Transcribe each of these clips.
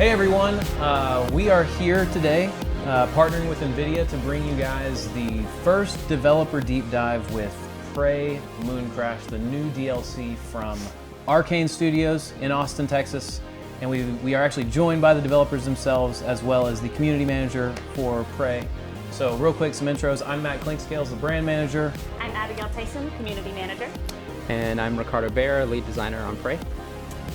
Hey everyone, we are here today partnering with NVIDIA to bring you guys the first developer deep dive with Prey Mooncrash, the new DLC from Arkane Studios in Austin, Texas. And we are actually joined by the developers themselves as well as the community manager for Prey. So real quick, some intros. I'm Matt Clinkscales, the brand manager. I'm Abigail Tyson, community manager. And I'm Ricardo Bear, lead designer on Prey.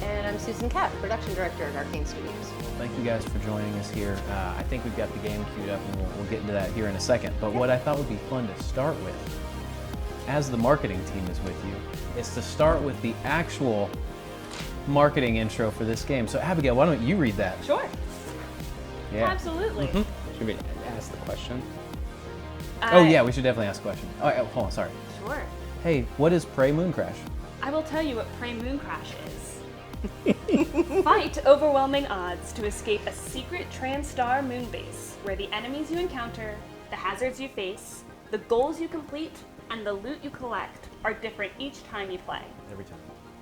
And I'm Susan Kapp, production director at Arkane Studios. Thank you guys for joining us here. I think we've got the game queued up and we'll get into that here in a second. But what I thought would be fun to start with, as the marketing team is with you, is to start with the actual marketing intro for this game. So Abigail, why don't you read that? Sure. Yeah. Absolutely. Should we ask the question? Oh yeah, we should definitely ask a question. Oh, hold on, sorry. Sure. Hey, what is Prey Mooncrash? I will tell you what Prey Mooncrash is. Fight overwhelming odds to escape a secret TranStar moon base where the enemies you encounter, the hazards you face, the goals you complete, and the loot you collect are different each time you play. Every time.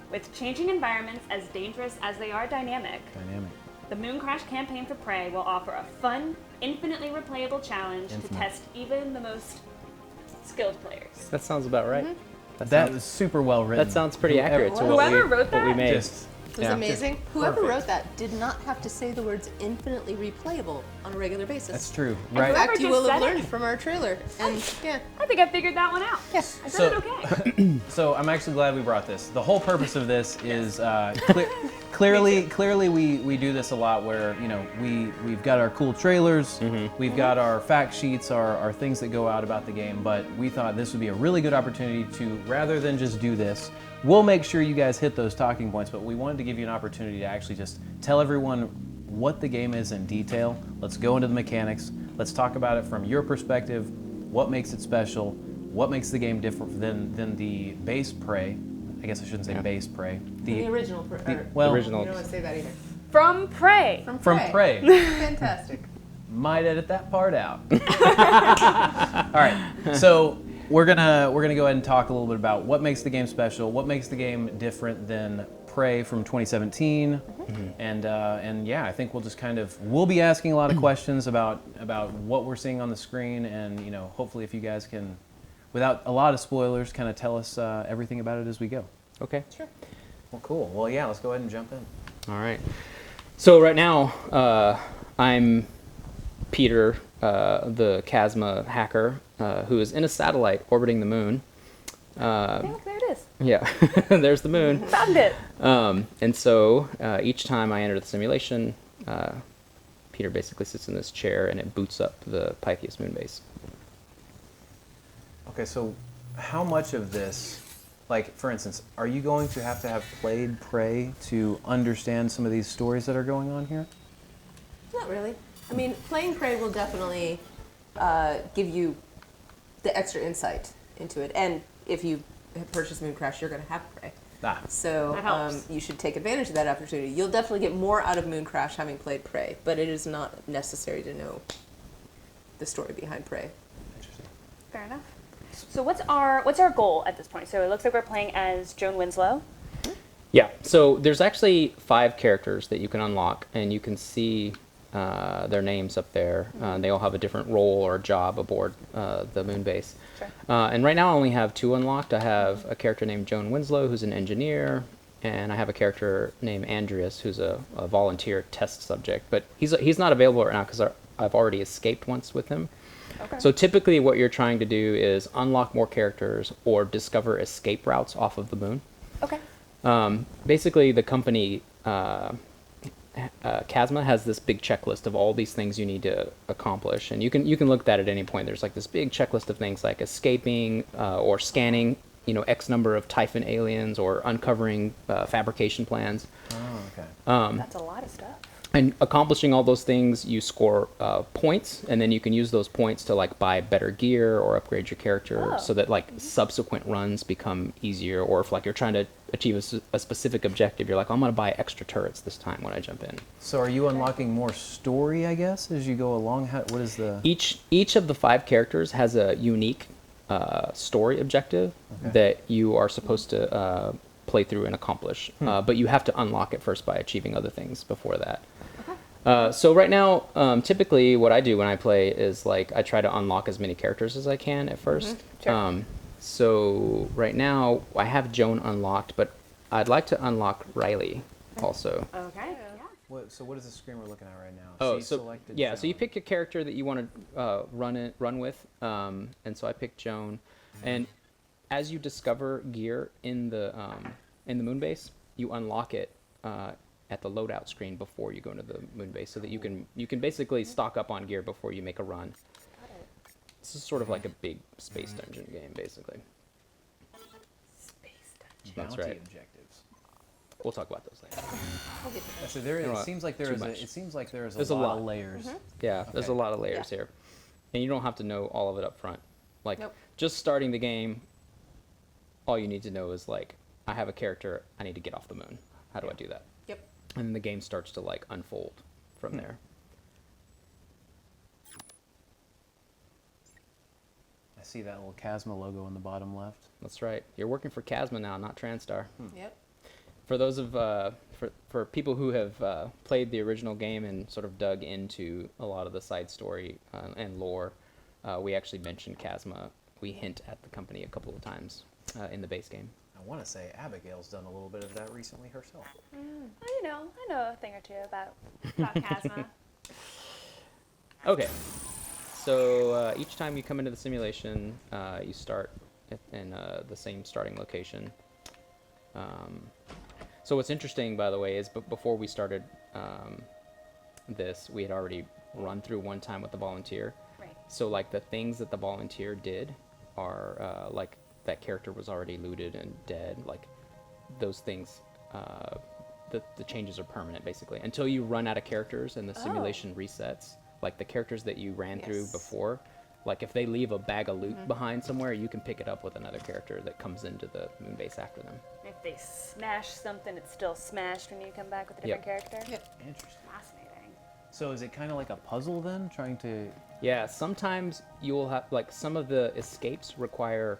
With changing environments as dangerous as they are dynamic, Dynamic. the Mooncrash campaign for Prey will offer a fun, infinitely replayable challenge to test even the most skilled players. That sounds about right. That was super well written. That sounds pretty accurate to Whoever wrote what we that? made. It was amazing. Whoever perfect. wrote that did not have to say the words infinitely replayable on a regular basis. That's true, In right? fact, you Whoever will have just said learned from our trailer. And yeah. I think I figured that one out. Yes. I said it okay. So I'm actually glad we brought this. The whole purpose of this is clearly we do this a lot where, you know, we've got our cool trailers, we've got our fact sheets, our things that go out about the game, but we thought this would be a really good opportunity to, rather than just do this, we'll make sure you guys hit those talking points, but we wanted to give you an opportunity to actually just tell everyone what the game is in detail. Let's go into the mechanics. Let's talk about it from your perspective. What makes it special? What makes the game different than the base Prey? I guess I shouldn't say base Prey. The original Prey. Well, You original. don't want to say that either. From Prey. from Prey. Fantastic. Might edit that part out. All right, so we're gonna go ahead and talk a little bit about what makes the game special, what makes the game different than Prey from 2017, and yeah, I think we'll be asking a lot of questions about what we're seeing on the screen, and you know, hopefully, if you guys can, without a lot of spoilers, kind of tell us everything about it as we go. Okay. Sure. Well, cool. Well, yeah, let's go ahead and jump in. All right. So right now, I'm Peter, the Chasma hacker, who is in a satellite orbiting the moon. Hey, look, there it is. Yeah, there's the moon. Found it. And so each time I enter the simulation, Peter basically sits in this chair and it boots up the Pythias moon base. Okay, so how much of this, like for instance, are you going to have played Prey to understand some of these stories that are going on here? Not really. I mean, playing Prey will definitely give you the extra insight into it. And if you purchase Mooncrash, you're going to have Prey. Ah. So That helps. you should take advantage of that opportunity. You'll definitely get more out of Mooncrash having played Prey, but it is not necessary to know the story behind Prey. Interesting. Fair enough. So what's our goal at this point? So it looks like we're playing as Joan Winslow. Yeah, so there's actually 5 characters that you can unlock, and you can see their names up there. They all have a different role or job aboard the moon base. Sure. And right now I only have 2 unlocked. I have a character named Joan Winslow, who's an engineer, and I have a character named Andreas, who's a volunteer test subject. But he's not available right now because I've already escaped once with him. Okay. So typically what you're trying to do is unlock more characters or discover escape routes off of the moon. Okay. Basically, the company Chasma has this big checklist of all these things you need to accomplish, and you can look at that at any point. There's like this big checklist of things like escaping or scanning, you know, X number of Typhon aliens, or uncovering fabrication plans. Oh, okay. That's a lot of stuff. And accomplishing all those things, you score points, and then you can use those points to like buy better gear or upgrade your character, so that like subsequent runs become easier. Or if like you're trying to achieve a specific objective, you're like, I'm going to buy extra turrets this time when I jump in. So are you unlocking more story, I guess, as you go along? What is the... Each of the 5 characters has a unique story objective that you are supposed to play through and accomplish. But you have to unlock it first by achieving other things before that. So right now, typically what I do when I play is like I try to unlock as many characters as I can at first. Sure. So right now I have Joan unlocked, but I'd like to unlock Riley also. Okay. Yeah. So what is the screen we're looking at right now? Oh, you so selected yeah, so you Joan. pick your character that you want to run with, and so I picked Joan. And as you discover gear in the moon base, you unlock it at the loadout screen before you go into the moon base, so that you can basically stock up on gear before you make a run. This is sort of like a big space dungeon game, basically. Space dungeon. That's Bounty right. objectives. We'll talk about those later. So there, You know it what? seems like Too there is much. it seems like there is There's a a lot lot. of layers. Yeah, there's a Okay. lot of layers Yeah. here, and you don't have to know all of it up front. Like Nope. just starting the game, all you need to know is like, I have a character, I need to get off the moon. How do I do that? Yep. And then the game starts to like unfold from there. I see that little Chasma logo in the bottom left. That's right. You're working for Chasma now, not TranStar. Yep. For those of for people who have played the original game and sort of dug into a lot of the side story and lore, we actually mentioned Chasma. We hint at the company a couple of times in the base game. I want to say Abigail's done a little bit of that recently herself. Well, I know a thing or two about Chasma. Okay, so each time you come into the simulation, you start in the same starting location. So what's interesting, by the way, is before we started this, we had already run through one time with the volunteer. Right. So like the things that the volunteer did are like that character was already looted and dead. Like those things, the changes are permanent basically until you run out of characters and the simulation resets. Like the characters that you ran through Yes. before, like if they leave a bag of loot behind somewhere, you can pick it up with another character that comes into the moon base after them. If they smash something, it's still smashed when you come back with a different character. Yep. Interesting. Fascinating. So is it kind of like a puzzle then, trying to? Yeah, sometimes you'll have like some of the escapes require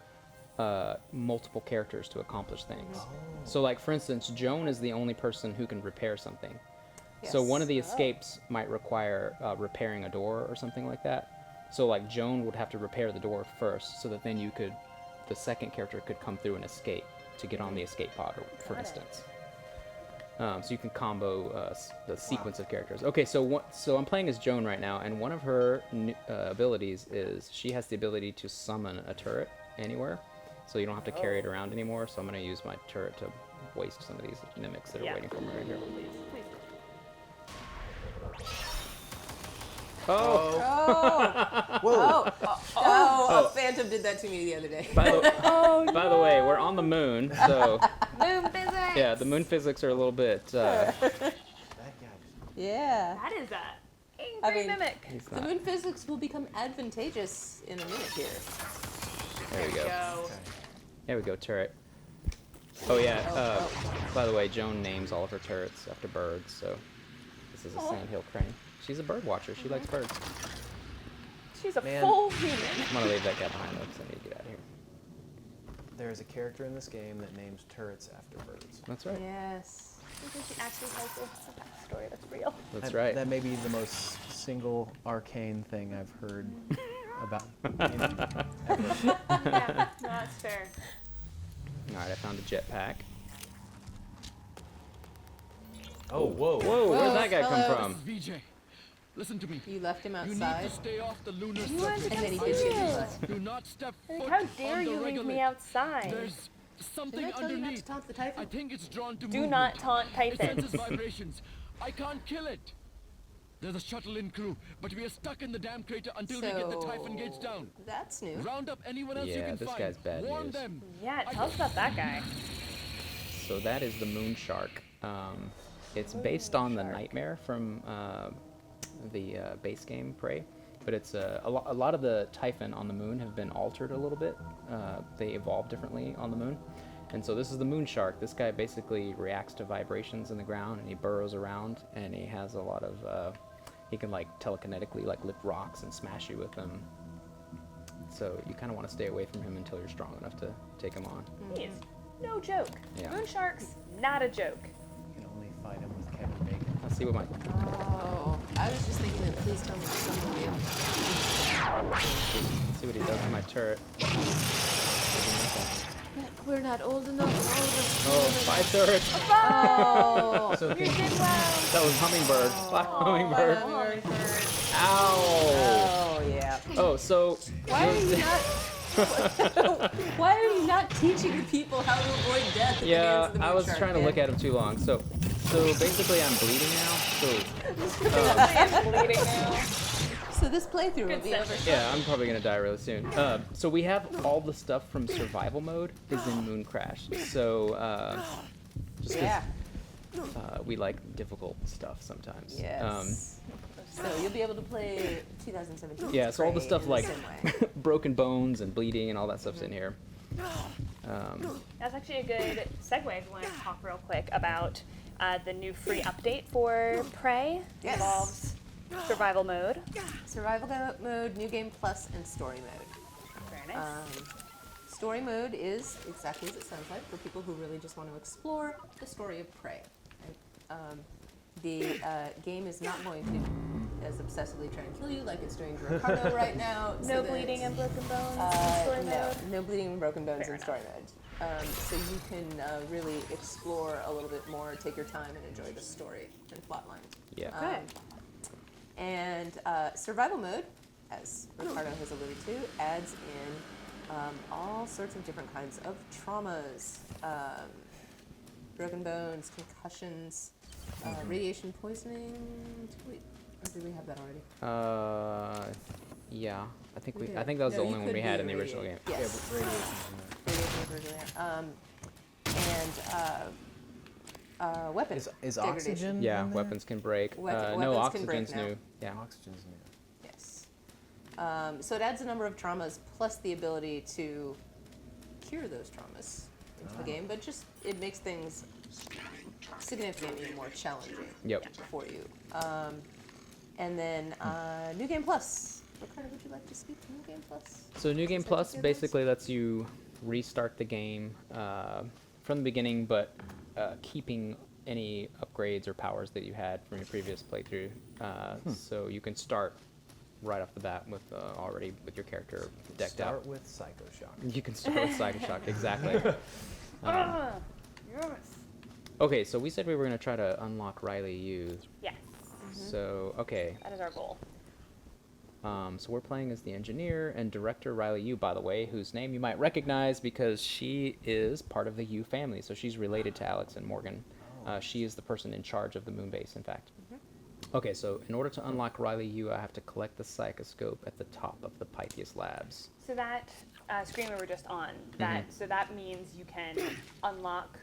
multiple characters to accomplish things. So like for instance, Joan is the only person who can repair something. So one of the Yes. escapes might require repairing a door or something like that. So like Joan would have to repair the door first, so that then the second character could come through and escape to get on the escape pod, for Got it. instance. So you can combo the sequence of characters. Okay, so I'm playing as Joan right now, and one of her abilities is she has the ability to summon a turret anywhere, so you don't have to carry it around anymore. So I'm going to use my turret to waste some of these mimics that are Yeah. waiting for me right here. Please, please. Oh! Oh, a phantom did that to me the other day. By the way, we're on the moon, so Moon physics! yeah, the moon physics are a little bit. That guy. Yeah. That is a angry I mean- mimic. He's The not. moon physics will become advantageous in a minute here. There we go. Go. There we go, turret. Oh yeah. By the way, Joan names all of her turrets after birds, so this is a sandhill crane. She's a bird watcher. She likes birds. She's a Man. full human. I'm gonna leave that guy behind though, because I need to get out of here. There is a character in this game that names turrets after birds. That's right. Yes. I think she actually has a backstory that's real. That's That- right. That may be the most single arcane thing I've heard about. Ever. Yeah, no, that's fair. All right, I found a jetpack. Oh, whoa. Whoa, where'd that guy hello. come from? VJ, listen to me. You left him You need outside. to stay off the lunar You wanted surface. to And then he come did see shit in you. his butt. Do not step Like, foot how dare on the you leave me regolith. outside? There's something Didn't I tell you not to underneath. taunt the I Typhon? think it's drawn to Do movement. not taunt It Typhon. senses vibrations. I can't kill it. There's a shuttle in crew, but we are stuck in the damn crater until we get the Typhon gates down. That's new. Round up anyone else you Yeah, can this find. guy's bad Warn news. them. Yeah, tell us about that guy. So that is the moon shark. It's based on the nightmare from the base game Prey, but it's a lot of the Typhon on the moon have been altered a little bit. They evolve differently on the moon, and so this is the moon shark. This guy basically reacts to vibrations in the ground, and he burrows around, and he has a lot of he can like telekinetically like lift rocks and smash you with them. So you kind of want to stay away from him until you're strong enough to take him on. He is no joke. Yeah. Moon sharks, not a joke. You can only fight him with Kevin Bacon. Let's see what my Oh. I was just thinking that please tell me someone real. Let's see what he does to my turret. We're not old enough. Oh, 5 turrets. Oh. So You can, did well. That was hummingbird. Hummingbird. Ow. Oh yeah. Oh, so Why are you not? Why are you not teaching the people how to avoid death? At the yeah, hands of the I was moon trying to shark, look man? at him too long. So basically I'm bleeding now. I'm bleeding now. So this playthrough will Good be over. sense. Yeah, I'm probably gonna die really soon. So we have all the stuff from survival mode is in Mooncrash. So just 'cause, Yeah. we like difficult stuff sometimes. Yes. So you'll be able to play 2017. Yeah, so all the Prey stuff in like same way. broken bones and bleeding and all that stuff's in here. That's actually a good segue if you want to talk real quick about the new free update for Prey. Yes. It involves survival mode. Survival mode, new game plus, and story mode. Very nice. Story mode is exactly as it sounds like for people who really just want to explore the story of Prey. Right? The game is not going to as obsessively try and kill you like it's doing to Ricardo right now. No bleeding and broken bones in story mode. No bleeding and broken bones Fair in story mode. So you can really explore a little bit more, take your time, and enjoy the story and plotline. Yeah. Okay. And survival mode, as Ricardo has alluded to, adds in all sorts of different kinds of traumas, broken bones, concussions, radiation poisoning. Or do we have that already? Yeah. I think We did. I think that was No, the you only one could we be had in the original game. Yes. yeah, but radiation's in Radiation was originally there. And weapons. Is degradation. oxygen? Yeah, in there? weapons can break. Weapons No, can break oxygen's now. new. Yeah. Oxygen's new. Yes. So it adds a number of traumas plus the ability to cure those traumas into the game, but just it makes things significantly more challenging Yep. for you. And then New Game Plus. Ricardo, would you like to speak to New Game Plus? So New Game Is that Plus what it is? basically lets you restart the game from the beginning, but keeping any upgrades or powers that you had from your previous playthrough. So you can start right off the bat with already with your character decked Start out. with Psycho Shock. You can start with Psycho Shock, exactly. Yes. Okay, so we said we were going to try to unlock Riley Yu. Yes. So, okay. That is our goal. So we're playing as the engineer and director Riley Yu, by the way, whose name you might recognize because she is part of the Yu family. So she's related to Alex and Morgan. She is the person in charge of the moon base, in fact. Okay, so in order to unlock Riley Yu, I have to collect the psychoscope at the top of the Pythias Labs. So that screen we were just on, so that means you can unlock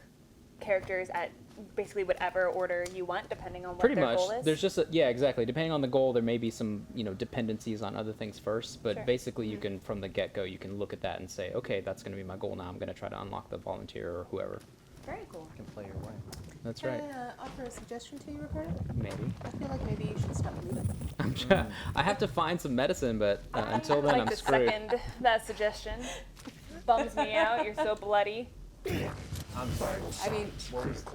characters at basically whatever order you want, depending on what Pretty their much. goal is. There's just yeah, exactly. Depending on the goal, there may be some dependencies on other things first, but Sure. basically you can from the get-go you can look at that and say, okay, that's going to be my goal now. I'm going to try to unlock the volunteer or whoever. Very cool. You can play your way. That's Can right. I offer a suggestion to you, Ricardo? Maybe. I feel like maybe you should stop moving. I have to find some medicine, but until then I'd I'm like to screwed. second that suggestion. Bums me out. You're so bloody. I'm sorry. I mean, Worst.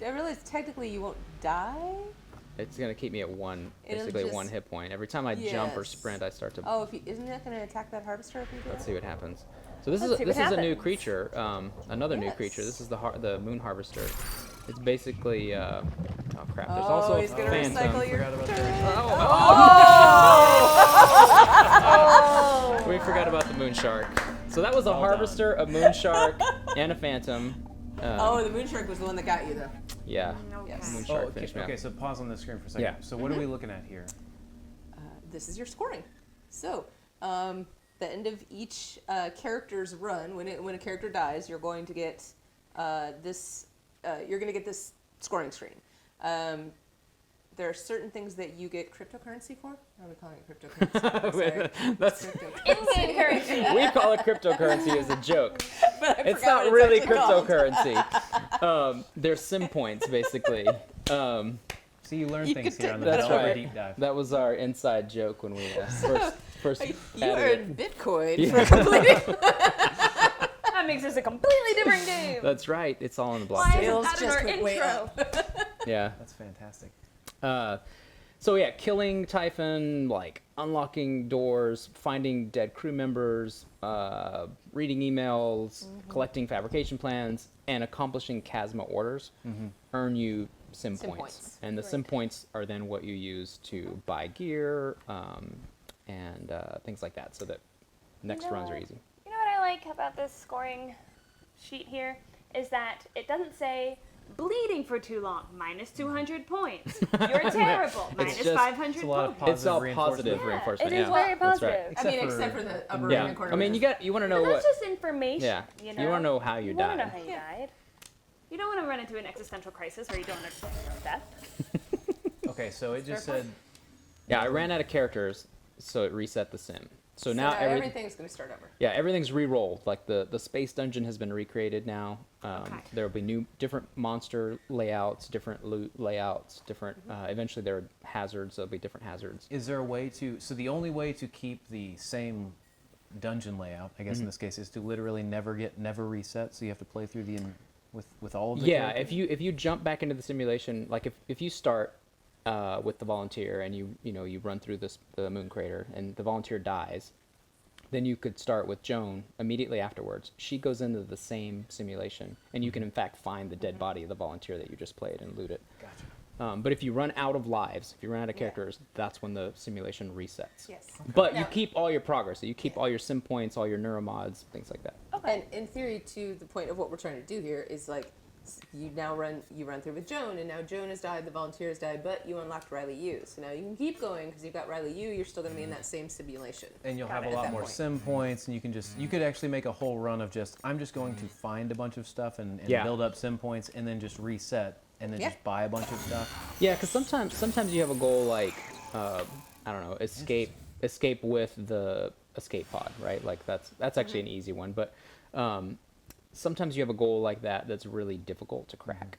I realize technically you won't die. It's going to keep me at one, It'll basically just- one hit point. Every time I jump or Yes. sprint, I start to. Oh, isn't that going to attack that harvester if you do Let's that? see what happens. So this Let's is see this what is a new happens. creature, another new creature. This is the moon harvester. It's basically oh crap. There's Oh, also a he's gonna phantom. recycle your Forgot about turret. Oh, we forgot about the moon shark. So that was a Well harvester, a moon shark, and a phantom. Oh, the moon shark was the one that got you, though. Yeah. Yes. Moon Oh, shark okay, finished me okay, off. so pause on the screen for a second. Yeah. So what are we looking at here? This is your scoring. So, the end of each character's run, when a character dies, you're going to get this. You're going to get this scoring screen. There are certain things that you get cryptocurrency for. Are we calling it cryptocurrency? Sorry. That's Cryptocurrency. In-game currency. we call it cryptocurrency as a joke. But I It's forgot not what really actually called. cryptocurrency. They're sim points basically. See, you learn You things could here on the take- That's Developer right. Deep Dive. That was our inside joke when we first You added earned it. Bitcoin Yeah. for completing. That makes this a completely different game. That's right. It's all in the Why blockchain. isn't Sales that in just our went way intro? Yeah. That's fantastic. So yeah, killing Typhon, like unlocking doors, finding dead crew members, reading emails, collecting fabrication plans, and accomplishing Chasma orders earn you sim points. And the sim points are then what you use to buy gear and things like that, so that next runs are easy. You know what I like about this scoring sheet here is that it doesn't say bleeding for too long, minus 200 points. You're terrible, minus just- 500 It's a lot of points. It's all reinforcement. positive reinforcement. It is yeah, very that's right. positive. I mean, Except except for for the upper the- right-hand corner. I mean, you want to know But what. that's just information. Yeah, You you want to know how you You want to know died. how you died. You don't want to run into an existential crisis where you don't understand your own death. Okay, so it just said Yeah, I ran out of characters, so it reset the sim. So now everything's going to start over. Yeah, everything's re-rolled. Like the space dungeon has been recreated now. Okay. There will be different monster layouts, different loot layouts, different. Eventually, there are hazards. There'll be different hazards. Is there a way to? So the only way to keep the same dungeon layout, I guess in this case, is to literally never reset. So you have to play through with all of the. Yeah, characters? if you jump back into the simulation, like if you start with the volunteer and you run through the moon crater and the volunteer dies, then you could start with Joan immediately afterwards. She goes into the same simulation, and you can in fact find the dead body of the volunteer that you just played and loot it. Gotcha. But if you run out of lives, if you run out of characters, that's when the simulation resets. Yes. But you Now- keep all your progress. So you keep all your sim points, all your neuromods, things like that. And in theory, to the point of what we're trying to do here is like you run through with Joan, and now Joan has died, the volunteer has died, but you unlocked Riley Yu. So now you can keep going because you've got Riley Yu. You're still going to be in that same simulation. And you'll have a At lot that more point. sim points, and you could actually make a whole run of I'm just going to find a bunch of stuff and Yeah. build up sim points, and then just reset, and then Yeah. just buy a bunch of stuff. Yeah, because sometimes you have a goal like I don't know, escape with the escape pod, right? Like that's actually an easy one, but sometimes you have a goal like that's really difficult to crack,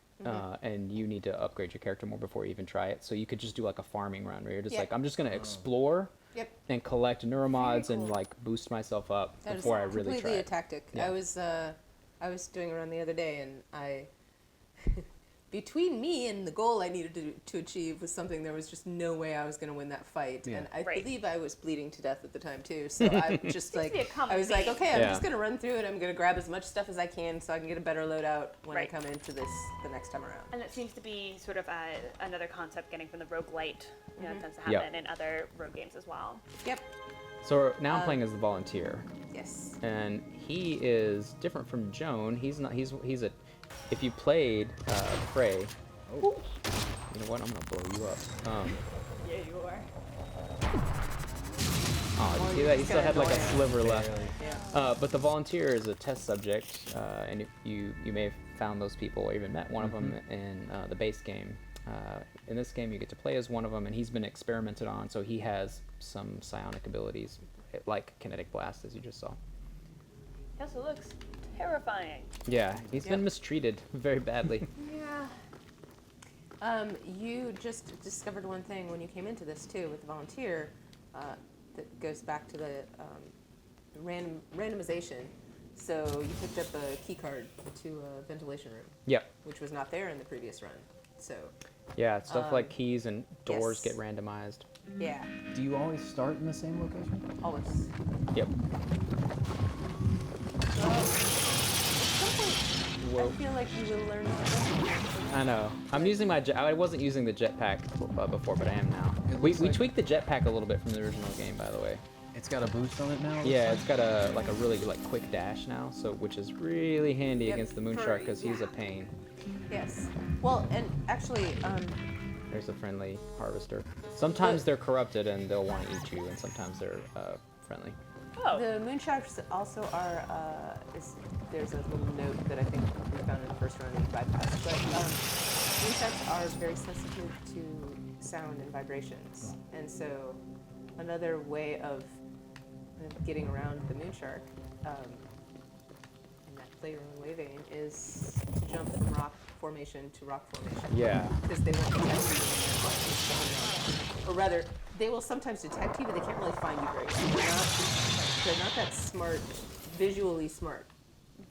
and you need to upgrade your character more before you even try it. So you could just do like a farming run where you're just Yeah. like, I'm just gonna explore Yep. and collect neuromods Very and cool. like boost myself up That is before I really completely try a it. tactic. Yeah. I was doing a run the other day, and I between me and the goal I needed to achieve was something there was just no way I was going to win that fight, Yeah. and I Right. believe I was bleeding to death at the time too. So I just like be a common I was like, theme. okay, I'm Yeah. just going to run through it. I'm going to grab as much stuff as I can so I can get a better loadout when Right. I come into this the next time around. And it seems to be sort of another concept getting from the roguelite. You know, it tends to Yep. happen in other rogue games as well. Yep. So now I'm playing as the volunteer, Yes. and he is different from Joan. He's not. He's a. If you played Prey, you know what? I'm gonna blow you up. Yeah, you are. Oh, did you see that? He He's still got had like a annoying. sliver left. Yeah. But the volunteer is a test subject, and you may have found those people or even met one of them in the base game. In this game, you get to play as one of them, and he's been experimented on, so he has some psionic abilities, like kinetic blast, as you just saw. He also looks terrifying. Yeah, he's been Yep. mistreated very badly. Yeah. You just discovered one thing when you came into this too with the volunteer that goes back to the randomization. So you picked up a key card to a ventilation room, Yep. which was not there in the previous run. So Yeah, stuff like keys and doors yes. get randomized. yeah, Do you always start in the same location? always. Yep. I feel like you will learn. I know. I'm using my I wasn't using the jetpack before, but I am now. It We looks like- tweaked the jetpack a little bit from the original game, by the way. It's got a boost on it now. it Yeah, looks it's got a really quick dash now, so which is really handy Yep, against the for- Moonshark because he's a yeah. pain. Yes. Well, and actually, There's a friendly harvester. Sometimes they're corrupted and they'll want to eat you, and sometimes they're friendly. Oh. the Moonsharks also are. There's a little note that I think we found in the first run and bypassed, but Moonsharks are very sensitive to sound and vibrations, and so another way of getting around the Moonshark in that playroom way vein is to jump from rock formation to rock formation. Yeah. Because they won't detect you when you're flying. Or rather, they will sometimes detect you, but they can't really find you very well. They're not that smart, visually smart.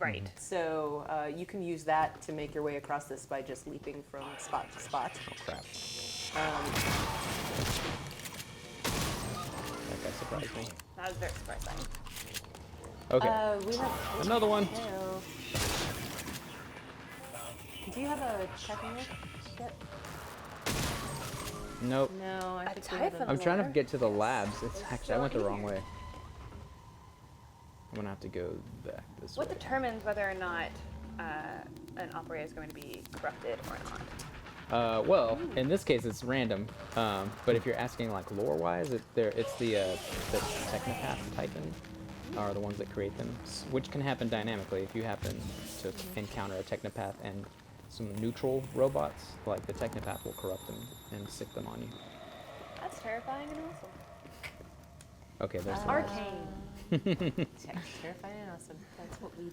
Right. So you can use that to make your way across this by just leaping from spot to spot. Oh crap! That guy surprised me. That was very surprising. Okay, We have another one. Hell. Do you have a checking list yet? Nope. No, I A think we have typhon I'm trying to lore? get to the labs. It's actually I went the still wrong here. way. I'm gonna have to go back this What way. determines whether or not an operator is going to be corrupted or not? Well, in this case, it's random. But if you're asking like lore-wise, it's the Technopath Typhon are the ones that create them, which can happen dynamically if you happen to encounter a Technopath and some neutral robots, like the Technopath will corrupt them and sick them on you. That's terrifying and awesome. Okay, there's the Arcane. Terrifying and awesome. That's what we do.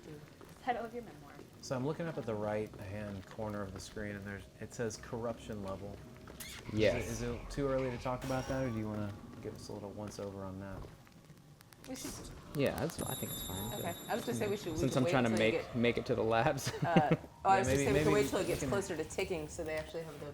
Title of your memoir. So I'm looking up at the right-hand corner of the screen, and it says corruption level. Yes. Is it too early to talk about that, or do you want to give us a little once-over on that? We should. Yeah, I think it's fine. Okay. I was gonna say we should. Since should I'm wait trying to until you make it to the labs. I was maybe- gonna say we can maybe wait till it we gets can- closer to ticking, so they actually have the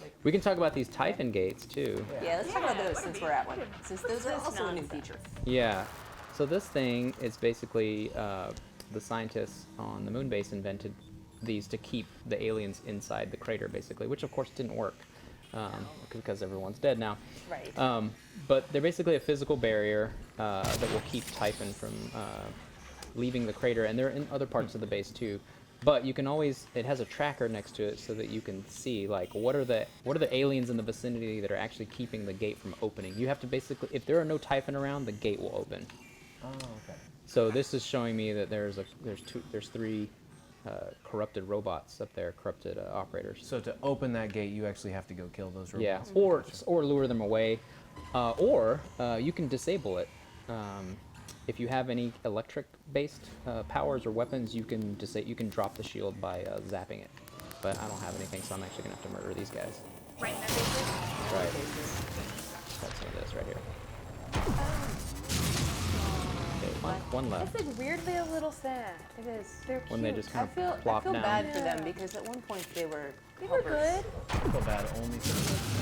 like. We can talk about these Typhon gates too. Yeah, let's talk about Yeah, those what since are we're we- at one. Since those are this also a new nonsense? feature. Yeah. So this thing is basically the scientists on the moon base invented these to keep the aliens inside the crater, basically, which of course didn't work because everyone's dead now. Right. But they're basically a physical barrier that will keep Typhon from leaving the crater, and they're in other parts of the base too. But you can always, it has a tracker next to it so that you can see like what are the aliens in the vicinity that are actually keeping the gate from opening. You have to basically, if there are no Typhon around, the gate will open. Oh, okay. So this is showing me that there's three corrupted robots up there, corrupted operators. So to open that gate, you actually have to go kill those robots. Yeah, or lure them away, or you can disable it. If you have any electric-based powers or weapons, you can drop the shield by zapping it. But I don't have anything, so I'm actually gonna have to murder these guys. Right in their faces. Right. That's some of this right here. Okay, one left. This is weirdly a little sad. It is. They're cute. When they just I kind of feel plop down. bad for them Yeah. because at one point they were. They were helpers. good. I feel bad only for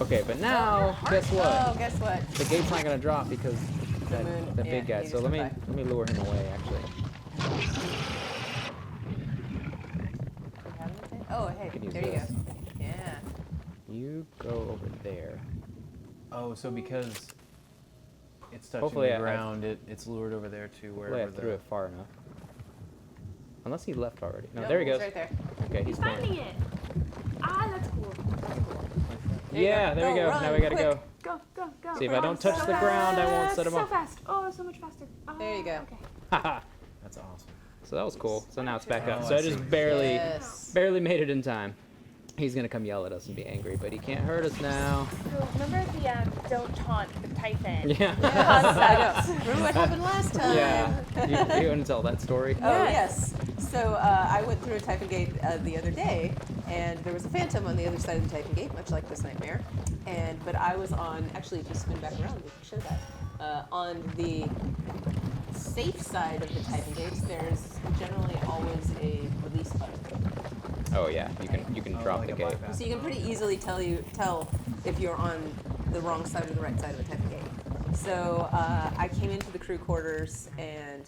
Okay, but now guess what? Oh, guess what? The gate's not gonna drop because that moon, big yeah, guy. he So just let went me lure him away. Actually, Do we have anything? Oh, hey, can use there you this. go. Yeah. you go over there. Oh, so because it's touching Hopefully the I- ground, it's lured over there to Hopefully I wherever threw it far enough. Unless he left already. No, Nope, there he goes. He's right there. Okay, He's he's going. finding it. Ah, that's cool. That's cool. There you Yeah, go. there we Go, go. run, Now we gotta quick. go. Go. See, if I don't touch the ground, I won't set him so off. fast. Oh, so much faster. Oh, There you go. Okay. Haha. That's awesome. So that was cool. So now it's back up. Oh, So I I just see. Yes. barely made it in time. He's gonna come yell at us and be angry, but he can't hurt us now. So remember the don't taunt the Typhon. Yeah. I know. Remember what happened last time? Yeah. You want to tell that story? Oh, Yes. yes. So I went through a Typhon gate the other day, and there was a phantom on the other side of the Typhon gate, much like this nightmare. But I was on, actually, if you spin back around, we can show that. On the safe side of the Typhon gates, there's generally always a release button. Oh yeah. You can drop like the a gate. bypass. So you can pretty easily tell if you're on the wrong side or the right side of a Typhon gate. So I came into the crew quarters, and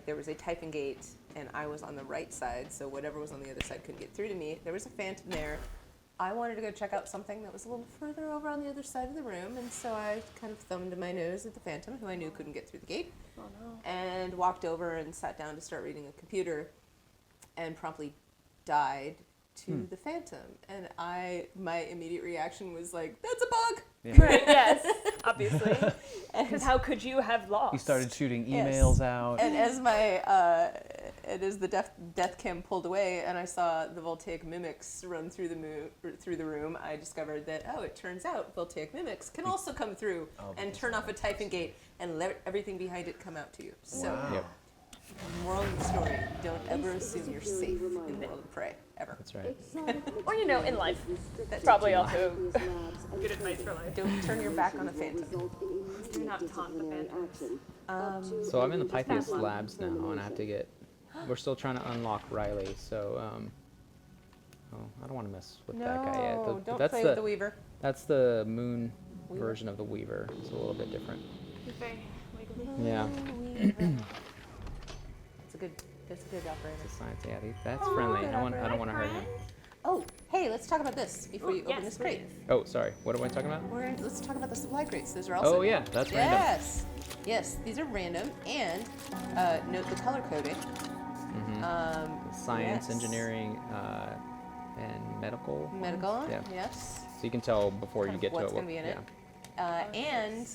there was a Typhon gate, and I was on the right side, so whatever was on the other side couldn't get through to me. There was a phantom there. I wanted to go check out something that was a little further over on the other side of the room, and so I kind of thumbed my nose at the phantom, who I knew couldn't get through the gate, Oh no. and walked over and sat down to start reading a computer, and promptly died to the phantom. And my immediate reaction was like, that's a bug! Right. Yes. Obviously. Because how could you have lost? He started shooting Yes. emails out. And as the death cam pulled away, and I saw the voltaic mimics run through the room, I discovered that it turns out voltaic mimics can also come through and turn off a Typhon gate and let everything behind it come out to you. So, Wow. Yep. moral of the story: don't ever assume you're safe in the world of Prey. ever. That's right. Or, you know, in life. That's probably also good advice for life. Don't turn your back on a phantom. Do not taunt the phantoms. So I'm in the Pythias labs now, and I have to get. We're still trying to unlock Riley, so oh, I don't want to mess with that guy yet. No, don't that's play with the Weaver. That's the moon version of the Weaver. It's a little bit different. Yeah. That's a good operator. It's a science. Yeah, that's friendly. I don't want to hurt him. Oh, hey, let's talk about this before you open this crate. Oh, sorry. What am I talking about? Let's talk about the supply crates. Those are also. Oh yeah, that's random. Yes, these are random, and note the color coding. Science, yes. engineering, and medical. Medical. Yeah. Yes. So you can tell before you get to it. What's going to be in it? And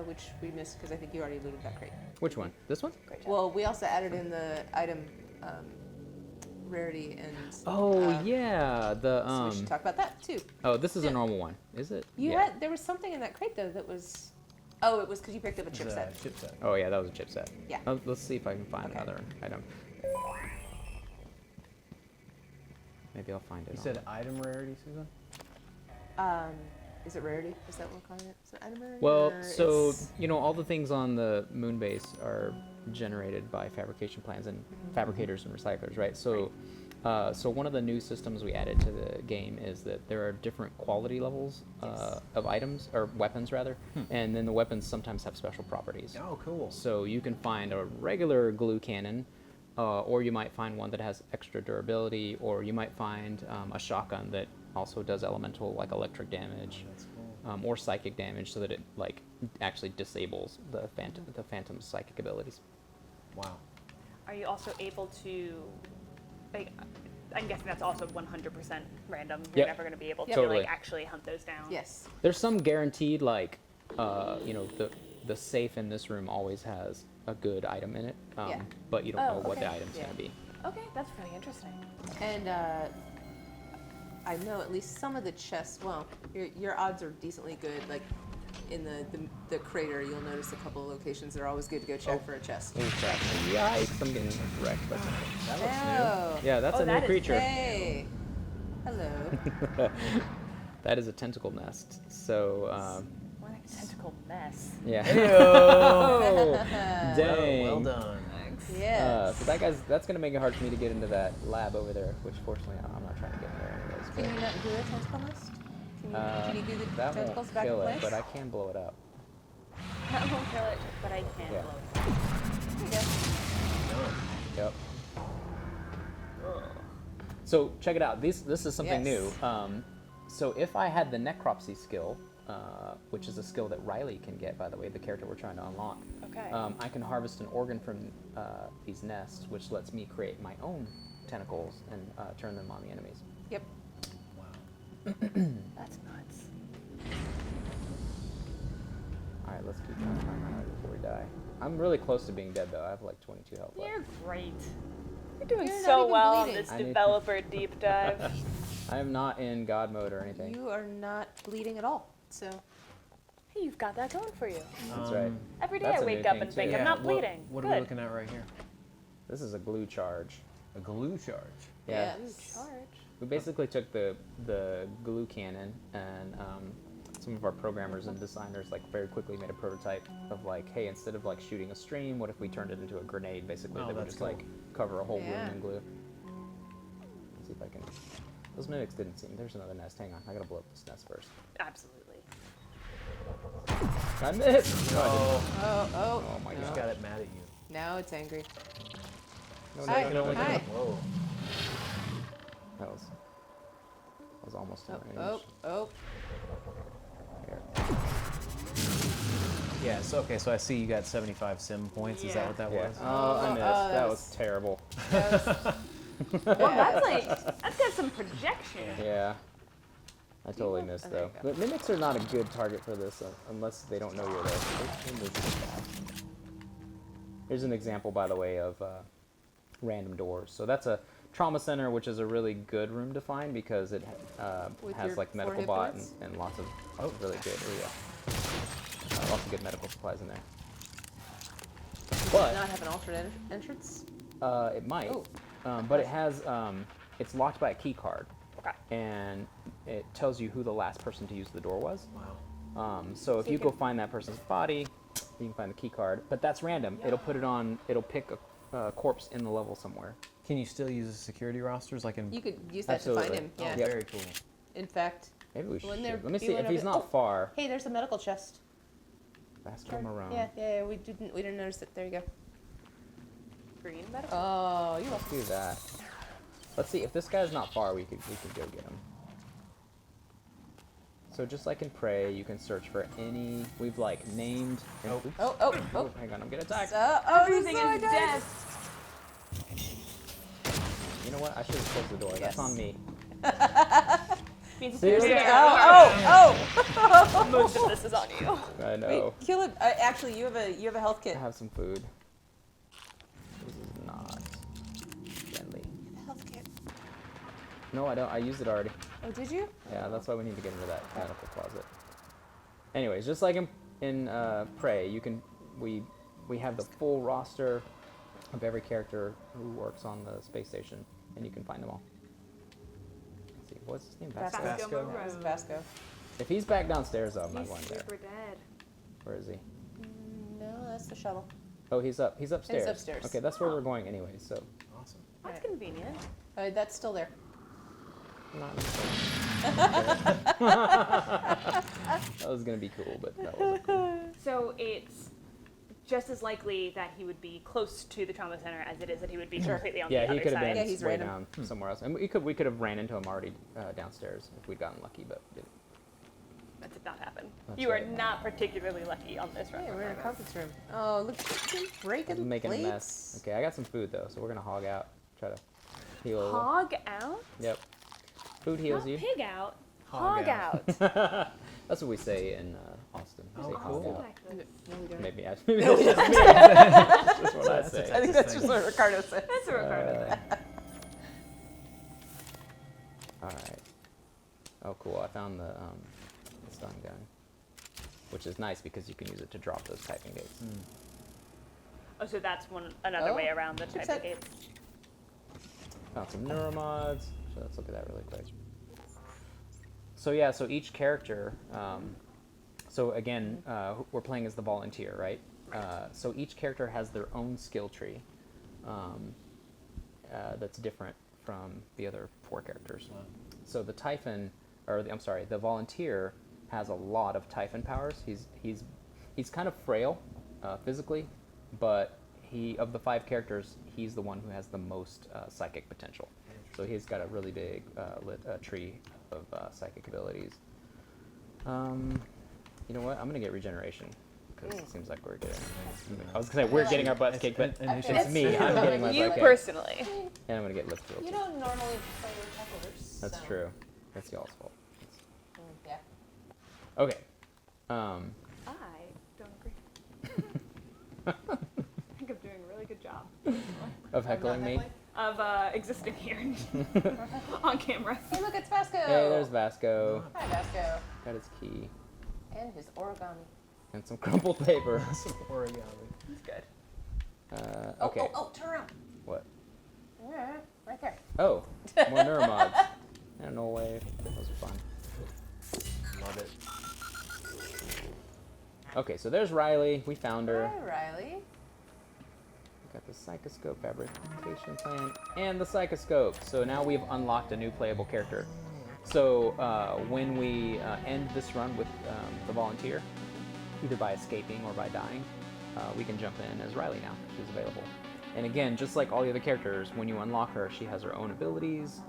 which we missed because I think you already looted that crate. Which one? This one? Well, we also added in the item rarity and. Oh yeah, the So we should talk about that too. Oh, this is a normal one, is it? There was something in that crate though that was. Oh, it was because you picked up a chipset. Oh yeah, that was a chipset. Yeah. Let's see if I can find another item. Maybe I'll find it. You said item rarity, Susan? Is it rarity? Is that what we're calling it? Is it item rarity? Well, or so it's- you know, all the things on the moon base are generated by fabrication plans and fabricators and recyclers, right? So, so one of the new systems we added to the game is that there are different quality levels of items or weapons rather, and then the weapons sometimes have special properties. Oh, cool. So you can find a regular glue cannon, or you might find one that has extra durability, or you might find a shotgun that also does elemental like electric damage. That's cool. Or psychic damage, so that it like actually disables the phantom's psychic abilities. Wow. Are you also able to, like, I'm guessing that's also 100% random. You're Yep. never going to be able to Totally. like actually hunt those down. Yes. There's some guaranteed like, you know, the safe in this room always has a good item in it, Yeah. but you don't know what okay. the item's Yeah. gonna be. Okay, that's pretty interesting. And I know at least some of the chests. Well, your odds are decently good. Like in the crater, you'll notice a couple of locations that are always good to go check for a chest. Oh crap! Yikes! I'm getting wrecked by something. That looks Oh. Yeah, that's Oh, a that new is- creature. Hey. Hello. That is a tentacle nest. So, More like a tentacle mess. yeah. new. Dang. Well done. Yes. So that's gonna make it hard for me to get into that lab over there, which fortunately I'm not trying to get in there anyways. Can you not do a tentacle nest? Can you do the that tentacles won't back in kill place? it, but I can blow it up. That won't kill it, but I can Yeah. blow it. There you go. Yep. So check it out. This is something Yes. new. So if I had the necropsy skill, which is a skill that Riley can get, by the way, the character we're trying to unlock. Okay. I can harvest an organ from these nests, which lets me create my own tentacles and turn them on the enemies. Yep. Wow. That's nuts. All right, let's keep trying to find Riley before we die. I'm really close to being dead though. I have like 22 health left. You're great. You're doing You're not so even well on bleeding. this I need- developer deep dive. I am not in God mode or anything. You are not bleeding at all. So Hey, you've got that going for you. That's right. Every day That's I a new wake up thing, and think, too. I'm not what- bleeding. What Good. are we looking at right here? This is a glue charge. A glue charge. Yeah. yes. Charge. We basically took the glue cannon and some of our programmers and designers like very quickly made a prototype of like, hey, instead of like shooting a stream, what if we turned it into a grenade basically Oh, that would that's just cool. like cover a whole room Yeah. in glue. Let's see if I can. Those mimics didn't seem. There's another nest. Hang on, I gotta blow up this nest first. Absolutely. I missed. No, I didn't. Oh Oh my no. Just god. got it mad at you. Now it's angry. No, Hi. no, no, no, no. Hi. Whoa. That was almost in Oh, range. oh. Here. Yeah, so okay, so I see you got 75 sim points. Is that Yeah. what that Yeah. was? Oh, I missed. that that was- was terrible. Well, that's got some projection. Yeah. I totally missed Oh, there though. you go. But mimics are not a good target for this unless they don't know you're there. They move really fast. Here's an example, by the way, of random doors. So that's a trauma center, which is a really good room to find because it With has your like 4 medical hit bot points? and lots of really good. Here we go. Lots of good medical supplies in there. Does But it not have an alternate entrance? it might. Oh. But it has it's locked by a key card, Okay. and it tells you who the last person to use the door was. Wow. So if you go find that person's body, you can find the key card, but that's random. It'll put it on. It'll pick a corpse in the level somewhere. Can you still use the security rosters like in? You could use that to Absolutely. find him. Yeah. Oh, very cool. In fact, Maybe we should. When they're- Let me you see went if he's over- not oh. far. hey, there's a medical chest. Vasco Marone. Yeah. We didn't notice it. There you go. Green medical. Oh, you Let's do that. Let's see if this guy's not far. We could go get him. So just like in Prey, you can search for any. We've like named. Oh. Oops. Oh. Hang on, I'm getting attacked. Everything is dead. dead. You know what? I should have closed the door. Yes. That's on me. Means Seriously? Oh. most of this is on you. I Wait, know. kill it. Actually, you have a health kit. I have some food. This is not friendly. Health kit. No, I don't. I used it already. Oh, did you? Yeah, that's why we need to get into that medical closet. Anyways, just like in Prey, you can we have the full roster of every character who works on the space station, and you can find them all. Let's see, what's his name? Vasco. Vasco. That was Vasco. If he's back downstairs, though, I'm not He's going there. super dead. Where is he? No, that's the shuttle. Oh, he's up. He's upstairs. He's upstairs. Okay, that's where we're going anyway. So Awesome. That's convenient. That's still there. not. That was gonna be cool, but that wasn't cool. So it's just as likely that he would be close to the trauma center as it is that he would be completely on the Yeah, other he could have side. been Yeah, he's way random. down somewhere else, and we could have ran into him already downstairs if we'd gotten lucky, but didn't. That did not happen. That's You are right. not particularly lucky on this run. Yeah, we're in a conference room. Oh, look, he's breaking Making plates. a mess. Okay, I got some food though, so we're gonna hog out. Try to heal. Hog out? Yep. Food heals Not you. pig out. Hog Hog out. out. That's what we say in Austin. We Oh, say hog cool. out. No, we don't. Maybe that's just me. That's what I That's say. I think that's just what Ricardo said. That's a Ricardo. All right. Oh, cool! I found the stun gun, which is nice because you can use it to drop those typing gates. Oh, so that's another way around the Chipset. type of gates. Found some neuromods. So let's look at that really quick. So yeah, so each character. So again, we're playing as the volunteer, right? So each character has their own skill tree. That's different from the other 4 characters. Wow. So the Typhon, the volunteer has a lot of Typhon powers. He's kind of frail physically, but of the 5 characters, he's the one who has the most psychic potential. So he's got a really big tree of psychic abilities. You know what? I'm gonna get regeneration because it seems like we're getting. I was gonna say we're getting our butts kicked, but it's me. I'm getting my You butt kicked. personally. And I'm gonna get lift healed. You don't normally play with tacklers. That's so. true. That's y'all's fault. Yeah. Okay. I don't agree. I think I'm doing a really good job Of heckling me. of existing here on camera. Hey, look, it's Vasco. Hey, there's Vasco. Hi, Vasco. Got his key And his origami. and some crumpled paper. Some origami. That's good. Okay. Oh, turn around. What? Yeah, right there. Oh, more neuromods. Yeah, no way. Those are fun. Love it. Okay, so there's Riley. We found her. Hi, Riley. Got the psychoscope fabrication plan and the psychoscope. So now we've unlocked a new playable character. So when we end this run with the volunteer, either by escaping or by dying, we can jump in as Riley now. She's available. And again, just like all the other characters, when you unlock her, she has her own abilities,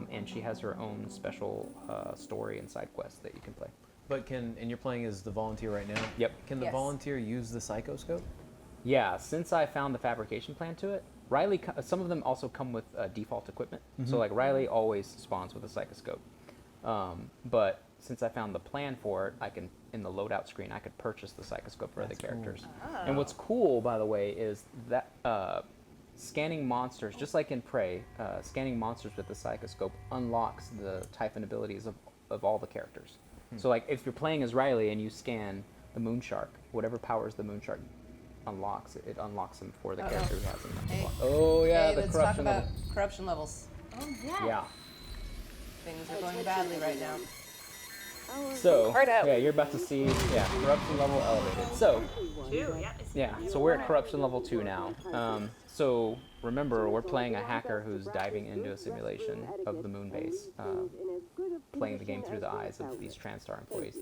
and she has her own special story and side quests that you can play. But and you're playing as the volunteer right now? Yep. Can the Yes. volunteer use the psychoscope? Yeah, since I found the fabrication plan to it, Riley, some of them also come with default equipment. So like Riley always spawns with a psychoscope. But since I found the plan for it, in the loadout screen, I could purchase the psychoscope for other That's cool. characters. And what's cool, by the way, is that scanning monsters, just like in Prey, scanning monsters with the psychoscope unlocks the Typhon abilities of all the characters. So like if you're playing as Riley and you scan the Moonshark, whatever powers the Moonshark unlocks, it unlocks them for the character who has them. Hey. Oh yeah, Hey, the let's talk corruption about level. corruption levels. Oh, yeah. Yeah. Things are going badly right now. So, Hard out. yeah, you're about to see, corruption level elevated. So, 2, yeah. I see. yeah, so we're at corruption level 2 now. So remember, we're playing a hacker who's diving into a simulation of the moon base, playing the game through the eyes of these TranStar employees.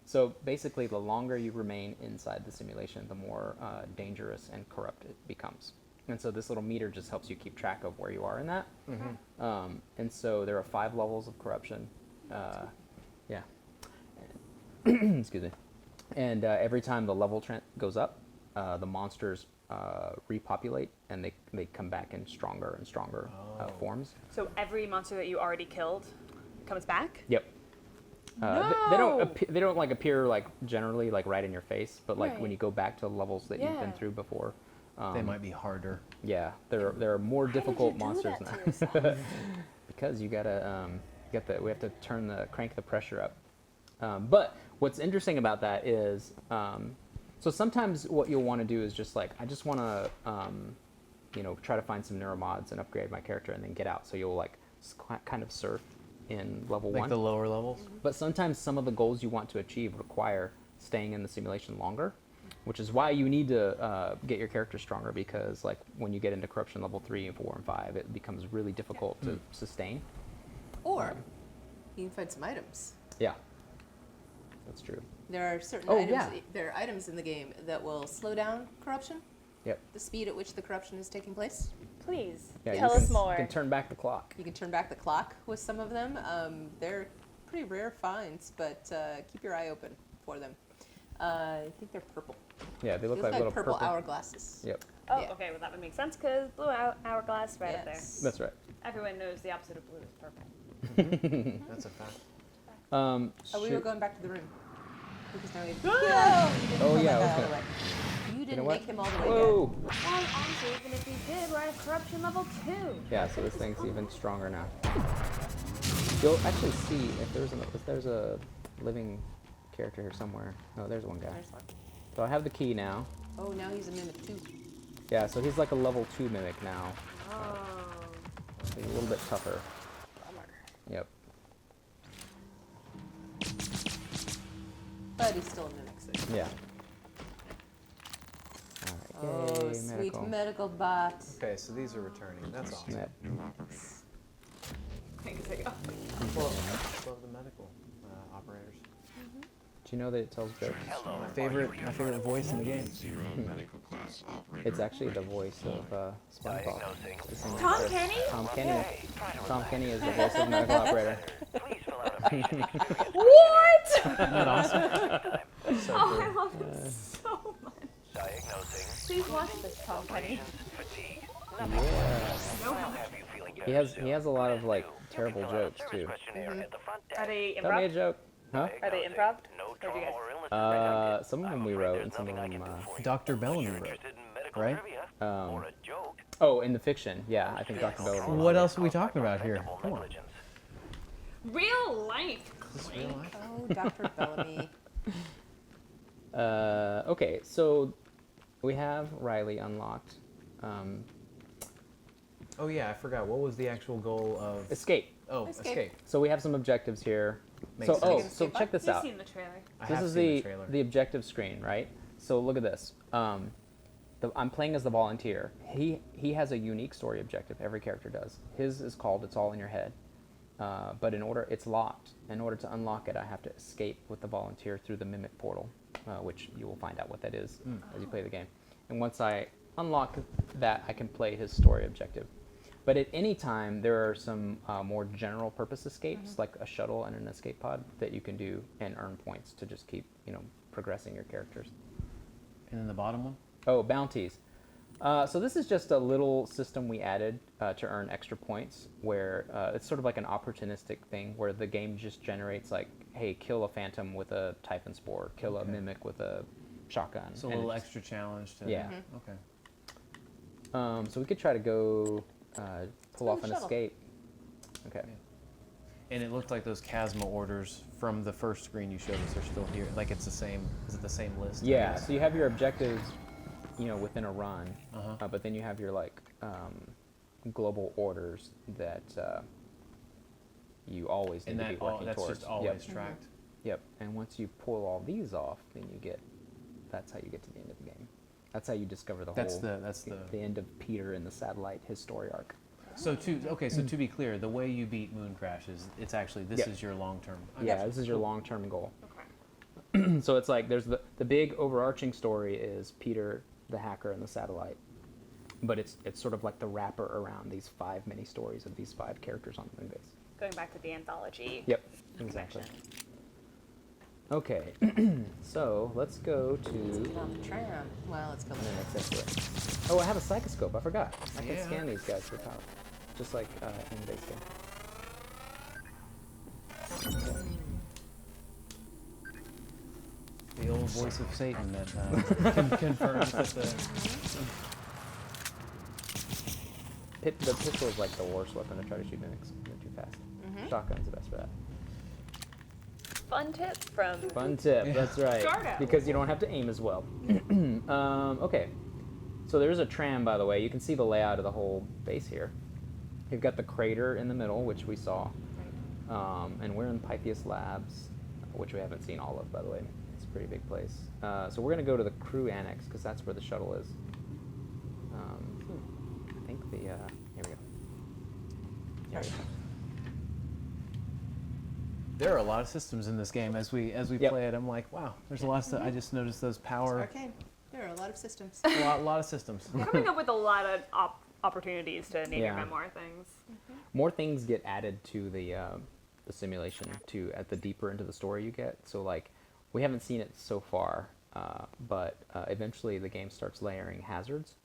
So basically, the longer you remain inside the simulation, the more dangerous and corrupt it becomes. And so this little meter just helps you keep track of where you are in that. And so there are 5 levels of corruption. Yeah. Excuse me. And every time the level goes up, the monsters repopulate, and they come back in stronger and stronger forms. So every monster that you already killed comes back? Yep. No! They don't like appear like generally like right in your face, but like Right. when you go back to levels that you've been through before, They might be harder. yeah, there are more difficult Why did you monsters do now. that to yourself? Because you gotta we have to crank the pressure up. But what's interesting about that is, so sometimes what you'll want to do is just like, I just want to, try to find some neuromods and upgrade my character and then get out. So you'll like kind of surf in level Like 1. the lower levels? But sometimes some of the goals you want to achieve require staying in the simulation longer, which is why you need to get your character stronger, because like when you get into corruption level 3 and 4 and 5, it becomes really difficult to sustain. Or you can find some items. Yeah, that's true. There are certain Oh, items. yeah. There are items in the game that will slow down corruption, Yep. the speed at which the corruption is taking place. Please, Yeah, tell you us can, more. You can turn back the clock. You can turn back the clock with some of them. They're pretty rare finds, but keep your eye open for them. I think they're purple. Yeah, they look like They little purple hourglasses. Yep, Oh, Yeah. okay, well that would make sense because blue hourglass right up there. Yes. that's right. Everyone knows the opposite of blue is purple. That's a fact. Oh, we were shoot. going back to the room. Because now we have Oh, yeah, I was all the gonna- way. You didn't know what? make him all the way Whoa! Well, honestly, even if we did, we're at corruption level 2. Yeah, so this thing's even stronger now. You'll actually see if there's a living character here somewhere. No, there's one guy. There's one. So I have the key now. Oh, now he's a mimic too. Yeah, so he's like a level 2 mimic now. Oh, So he's a little bit tougher. bummer. Yep. But he's still a mimic, so. Yeah. All right. Oh, Yay, sweet medical. medical bot. Okay, so these are returning. That's awesome. Yep. Thanks, I go. Well, I love the medical operators. Do you know that it tells jokes? My favorite voice in the game. It's actually the voice of SpongeBob. It's the same Tom actor. Kenny? Tom Kenny. Tom Kenny is the voice of the medical operator. What? Isn't that awesome? So Oh, cool. I love this so much. Please watch this, Tom Kenny. Yeah. He has a lot of like terrible jokes too. Are they Tell me a improv? joke. Huh? Are they improv? Or do you guys? Some of them we wrote and some of them. Dr. Bellamy wrote, right? Oh, in the fiction, yeah, I think Dr. Bellamy. What else are we talking about here? Come on. Real life. Is this real life? Oh, Dr. Bellamy. Okay, so we have Riley unlocked. Oh yeah, I forgot. What was the actual goal of? Escape. Oh, Escape. escape. So we have some objectives here. Makes So sense. so check this You've out. seen the trailer. I This have is seen the trailer. the objective screen, right? So look at this. I'm playing as the volunteer. He has a unique story objective. Every character does. His is called "It's All in Your Head," but it's locked. In order to unlock it, I have to escape with the volunteer through the mimic portal, which you will find out what that is as you play the game. And once I unlock that, I can play his story objective. But at any time, there are some more general purpose escapes, like a shuttle and an escape pod, that you can do and earn points to just keep, progressing your characters. And then the bottom one. Oh, bounties. So this is just a little system we added to earn extra points, where it's sort of like an opportunistic thing, where the game just generates like, hey, kill a phantom with a Typhon Spore, kill a mimic with a shotgun. So a and little it's- extra challenge to. Yeah. Okay. So we could try to go pull off the an shuttle. escape. Okay. And it looked like those Chasma orders from the first screen you showed us are still here. Like it's the same. Is it the same list? I Yeah. guess? So you have your objectives, within a run, Uh-huh. but then you have your like global orders that you always need And to be working that's towards. just always tracked. Yep. And once you pull all these off, then that's how you get to the end of the game. That's how you discover the end of Peter in the satellite, his story arc. So to be clear, the way you beat Mooncrash is it's actually this is your long term. This is your long-term goal. Okay. So it's like there's the big overarching story is Peter, the hacker, and the satellite. But it's sort of like the wrapper around these 5 mini stories of these 5 characters on the Moonbase. Going back to the anthology. Yep, exactly. Okay, so let's go to... Get on the tram. Well, let's go there. Oh, I have a psychoscope. I forgot. I can Yeah. scan these guys for power, just like in the base game. The old voice of Satan that confirms that The pistol is like the worst weapon to try to shoot mimics. They're too fast. Shotgun's the best for that. Fun tip from Fun tip, that's right. Jardo. Because you don't have to aim as well. Okay, so there's a tram, by the way. You can see the layout of the whole base here. You've got the crater in the middle, which we saw. And we're in Pythias Labs, which we haven't seen all of, by the way. It's a pretty big place. So we're going to go to the crew annex, because that's where the shuttle is. I think the... here we go. There we go. there are a lot of systems in this game as we Yep. play it. I'm like, wow, there's a lot of stuff. I just noticed those power. Arcane. There are a lot of systems. A lot of systems. coming up with a lot of opportunities to name your Yeah. memoir things. More things get added to the simulation at the deeper into the story you get. So like, we haven't seen it so far, but eventually the game starts layering hazards.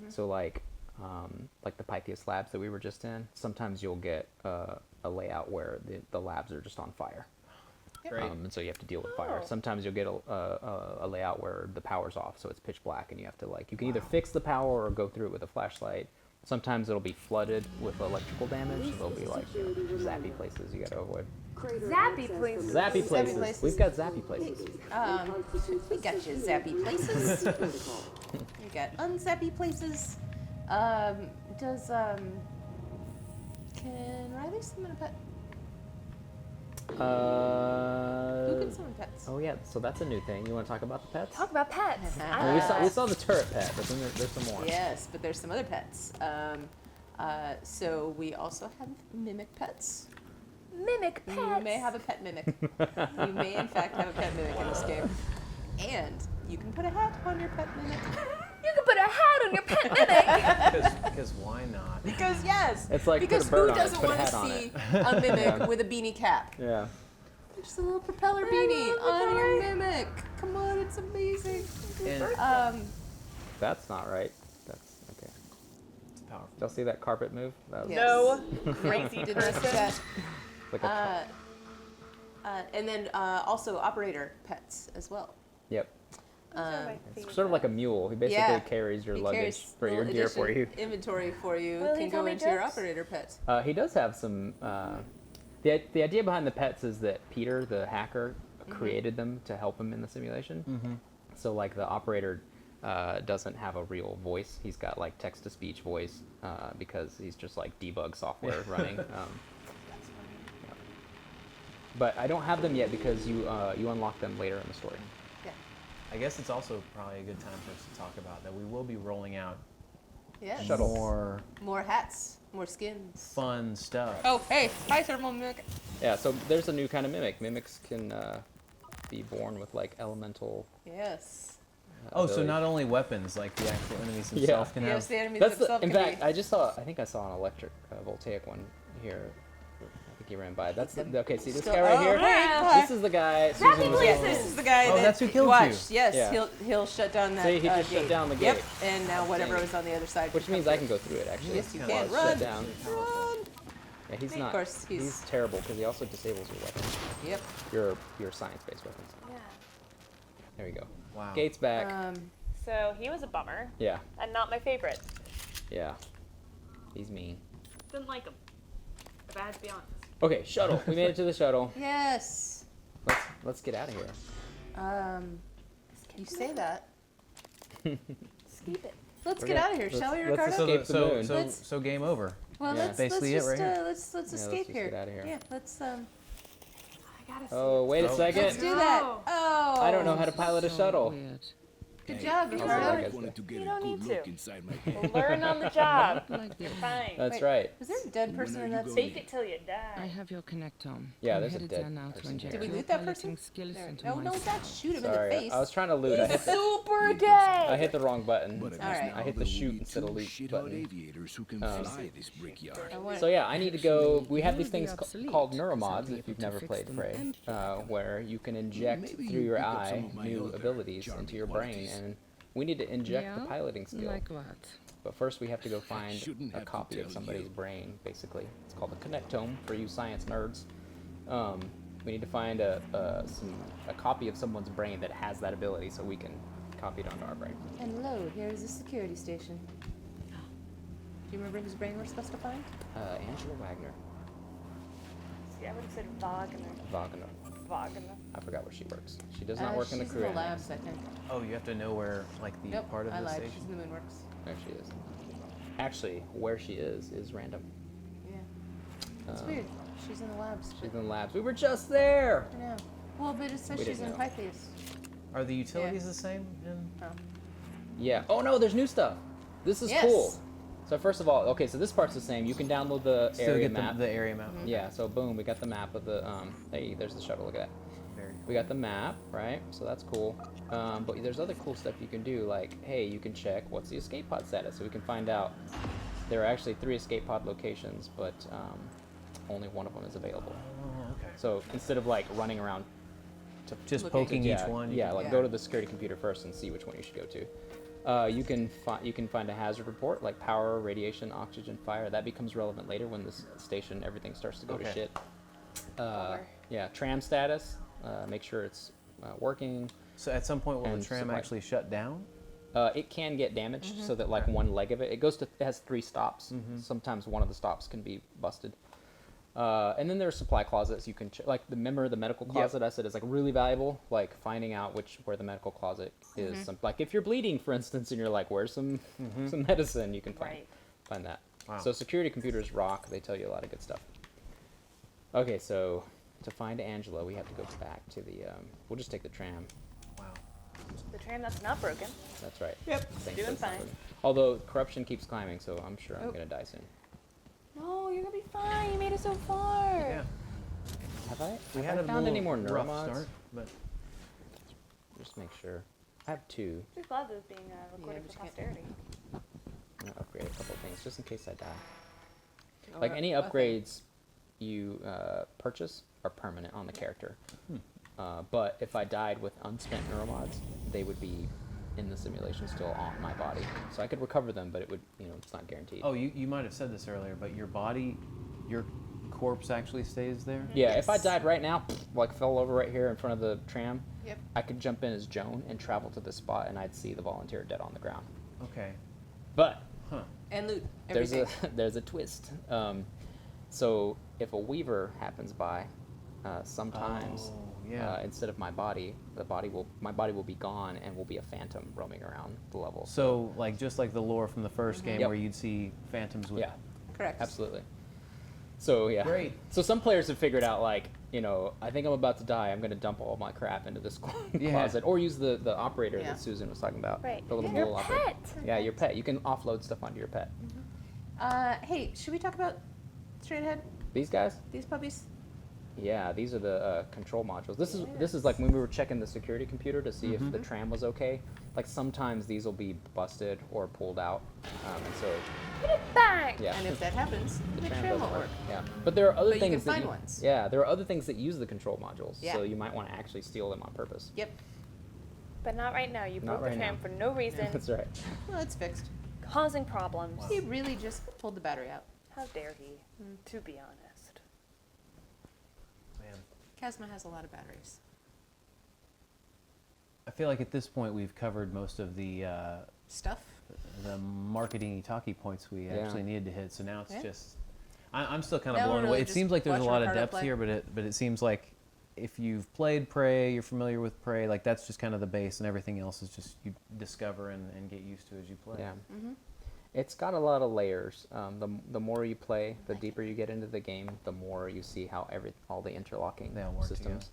So like the Pythias Labs that we were just in, sometimes you'll get a layout where the labs are just on fire. Great. And so you have to deal with fire. Sometimes you'll get a layout where the power's off, so it's pitch black, and you have to you can either fix the power or go through it with a flashlight. Sometimes it'll be flooded with electrical damage. So there'll be zappy places you gotta avoid. Zappy places. Zappy places. places. We've got zappy places. We got you zappy places. We got unzappy places. Can Riley summon a pet? Who can summon pets? Oh yeah, so that's a new thing. You want to talk about the pets? Talk about pets. Well, we saw the turret pet, but then there's some more. Yes, but there's some other pets. So we also have mimic pets. Mimic pets. You may have a pet mimic. You may, in fact, have a pet mimic in this game. And you can put a hat on your pet mimic. You can put a hat on your pet mimic. Because why not? Because, yes. It's like, because put a bird who on it, doesn't put a want to hat on see it. a mimic with a beanie cap? Yeah. Just a little propeller beanie on your mimic. Come on, it's amazing. And That's not right. That's okay. it's powerful. Did y'all see that carpet move? That was Yes. No crazy Didn't see that. like a And then also operator pets as well. yep. my It's sort of like a mule. He basically Yeah. carries your He luggage carries for your little gear for you. addition Inventory for you Will he can tell go me into your tips? operator pet. He does have some. The idea behind the pets is that Peter, the hacker, created them to help him in the simulation. So like the operator doesn't have a real voice. He's got like text to speech voice because he's just like debug software running. But I don't have them yet because you unlock them later in the story. Yeah. I guess it's also probably a good time for us to talk about that we will be rolling out Yes. Shuttle. more hats, more skins. fun stuff. Oh, hey, hi, thermal mimic. Yeah, so there's a new kind of mimic. Mimics can be born with like elemental. Yes. Oh, so abilities. not only weapons, like the actual enemies themselves can Yes, have. the enemies That's themselves in can fact, be. I think I saw an electric voltaic one here. I think he ran by. That's okay. See this Still- guy right oh, here. hey, This is the guy. Zappy Susan was places. This is the guy Oh, that that's who killed watch, you. Yes, Yeah. he'll shut down that See, he just shut gate. down the Yep, gate. and now whatever dang. was on the other side. Which can means come I can go through it actually. Yes, you Yeah. can. Shut Run. down. Run. Yeah, he's Of not. course, he's terrible because he also disables your weapons. Yep. Your science-based weapons. Yeah. There you go. Wow. Gates back. So he was a bummer Yeah. and not my favorite. Yeah. He's mean. Didn't like him. If I had to be honest. Okay, shuttle. We made it to the shuttle. Yes. Let's get out of here. You say that. Skeep it. Let's We're get gonna- out of here, shall we, let's Ricardo? escape the moon. Let's- So game over. Well, Yeah. let's Basically it just right here. let's escape just here. get outta here. Yeah, let's I gotta see. Oh, wait a Oh. second. let's do that. No. Oh, I don't know how to pilot a shuttle. Weird. Good job, I'll Ricardo. see I wanted to get You a don't good need look to. inside my head. Learn on the job. Like You're this. fine. That's Wait. right. Was there a dead person When in are that you state? Fake it till you I die. have your connectome. Yeah, I'm there's a headed dead there now to person inject here. Did we your loot that piloting person? skills There. into No, my no, system. not shoot him in the Sorry, face. I was trying to loot. I hit the, Super gay. I hit the wrong button. But All right. I hit the shoot instead of loot shit-hot button. aviators who can fly this brickyard. I want So yeah, I need to go. We have these Use the things obsolete, called 'cause I'll neuromods. be If able you've to never fix played them Prey, and where you can inject Maybe through you your pick up some eye of my new other abilities charming into your brain, qualities. and we need to inject the Yeah? piloting skill. Like what? But first, we have to go find shouldn't a have to copy of tell somebody's you. brain. Basically, it's called the connectome for you science nerds. We need to find a copy of someone's brain that has that ability, so we can copy it onto our brain. And lo, here is the security station. Do you remember whose brain we're supposed to find? Angela Wagner, See, I would have said Wagner. Wagner. Wagner. I forgot where she works. She does not work in the she's crew. in the annex. labs, I think. Oh, you have to know where, like, the Nope, part of I the lied. station. She's in the Moonworks. There she is. Actually, where she is random. Yeah. That's Um, weird. She's in the labs. She's in the labs. We were just there. I know. Well, but it says We she's didn't in know. Pythias. Are the utilities the same? In... Oh. Yeah. Oh no, there's new stuff. This is Yes. cool. So first of all, okay, so this part's the same. You can download the Still area get map. the area map. Yeah. So boom, we got the map of the Hey, there's the shuttle. Look at that. Very We got the map, right? So that's cool. But there's other cool stuff you can do, like, hey, you can check what's the escape pod status, so we can find out. There are actually 3 escape pod locations, but only one of them is available. Oh, okay. So instead of like running around to Just Look poking yeah, each one. you yeah, can- like Yeah. go to the security computer first and see which one you should go to. You can find a hazard report like power, radiation, oxygen, fire. That becomes relevant later when this station everything starts to go to Okay. shit. Bummer. Yeah, tram status. Make sure it's working. So at some point, will And the tram supply. actually shut down? It can get damaged so that like one leg of it it has 3 stops. Sometimes one of the stops can be busted. And then there's supply closets you can like the medical closet I said is like really valuable, like finding out where the medical closet is. Like if you're bleeding, for instance, and you're like, where's some medicine, you can Right. find that. Wow. So security computers rock. They tell you a lot of good stuff. Okay, so to find Angela, we have to go back to the. We'll just take the tram. Wow. The tram that's not broken. That's right. Yep. Thankfully, Doing it's not fine. broken. Although corruption keeps climbing, so I'm sure I'm Oh. gonna die soon. No, you're gonna be fine. You made it so far. Yeah. Have I? We have had I a found any more little rough neuromods? start, but Just make sure. I have 2. I'm just glad this is being recorded but for you can't- posterity. I'm gonna upgrade a couple things just in case I die. Oh, Like any okay. upgrades you purchase are permanent on the character. But if I died with unspent neuromods, they would be in the simulation still on my body. So I could recover them, but it would, it's not guaranteed. oh, you might have said this earlier, but your body, your corpse actually stays there. Yeah, if I Yes. died right now, like fell over right here in front of the tram, Yep. I could jump in as Joan and travel to this spot, and I'd see the volunteer dead on the ground. Okay. But Huh. And loot there's everything. there's a twist. So if a weaver happens by, sometimes Oh, yeah. instead of my body will be gone and will be a phantom roaming around the level. So like just like the lore from the first game Yep. where you'd see phantoms with. yeah, Correct. absolutely. So yeah, Great. So some players have figured out like, I think I'm about to die. I'm going to dump all my crap into this Yeah. closet, or use the operator Yeah. that Susan was talking about. Right. The little Your mule operator. pet. Yeah, your pet. You can offload stuff onto your pet. Hey, should we talk about straight ahead? These guys. These puppies? Yeah, these are the control modules. This is like when we were checking the security computer to see if the tram was okay. Like sometimes these will be busted or pulled out, and so Put it back. yeah, And if that happens, the the tram tram doesn't won't work. work. Yeah, but there are other But you can things that find ones. Yeah, there are other things that use the control modules. Yeah. So you might want to actually steal them on purpose. Yep. But not right now. You Not broke right the tram now. for no reason, That's right. Well, it's fixed. causing problems. He really just pulled the battery out. How dare he? To be honest. Man. Casma has a lot of batteries. I feel like at this point we've covered most of the Stuff? marketing talkie points we Yeah. actually needed to hit. So now it's Yeah. just I'm still kind of Now we're blown away. really It just seems like there's a watching lot of Ricardo depth play. here, but it seems like if you've played Prey, you're familiar with Prey. Like that's just kind of the base, and everything else is just you discover and get used to as you play. Yeah. It's got a lot of layers. The more you play, the deeper you get into the game, the more you see how all the interlocking They all work systems.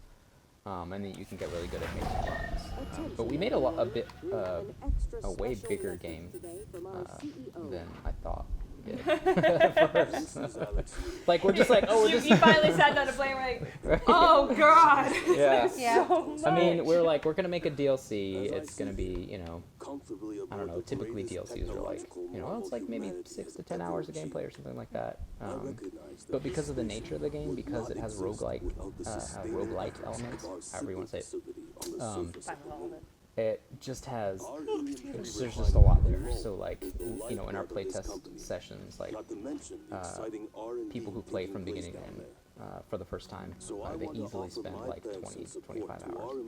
And then you can get really good at making runs. But we made a way bigger game than I thought we did. Like we're just like, oh, we're just. You finally sat down to play, like, oh god. Yeah. So much. I mean, we're gonna make a DLC. It's gonna be, I don't know. Typically DLCs are like, it's like maybe 6 to 10 hours of gameplay or something like that. But because of the nature of the game, because it has roguelite elements, however you want to say it, Fine with all of it. it just has. There's just a lot there. So like, in our playtest sessions, like people who play from beginning to end. For the first time, they easily spend like 20, 25 hours.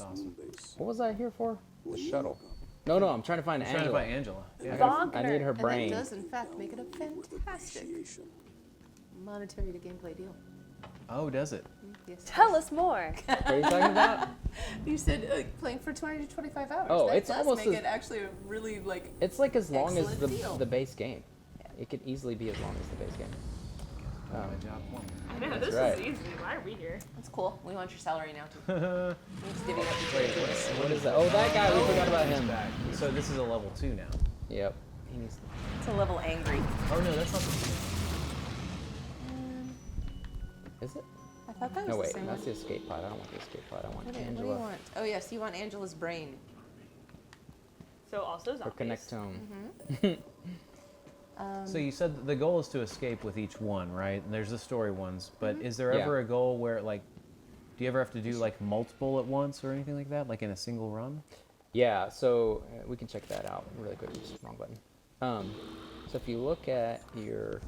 Awesome. What was I here for? The shuttle. No, I'm trying to find Trying to Angela. find Angela. Wagner. I need her And that brain. does, in fact, make it a fantastic monetary to gameplay deal. Oh, does it? Yes. Tell us more. What are you talking about? You said playing for 20 to 25 hours. Oh, that it's does almost make as- it actually a really like. It's like as long as Excellent deal. the base game. It could easily be as long as the base game. My job one. I know, That's this right. is easy. Why are we here? That's cool. We want your salary now too. Let's divvy it up between the two of us. What is that? Oh, that guy. We forgot about him. Back. So this is a level 2 now. Yep. He needs. It's a level angry. Oh no, that's not the Is it? I thought that was No, the wait. same That's one. the escape pod. I don't want the escape pod. I want What do you Angela. want? Oh yes, you want Angela's brain. So also Or zombies. Connectome. So you said the goal is to escape with each one, right? And there's the story ones, but is there Yeah. ever a goal where like, do you ever have to do like multiple at once or anything like that, like in a single run? Yeah, so we can check that out really quick. Just wrong button. So if you look at your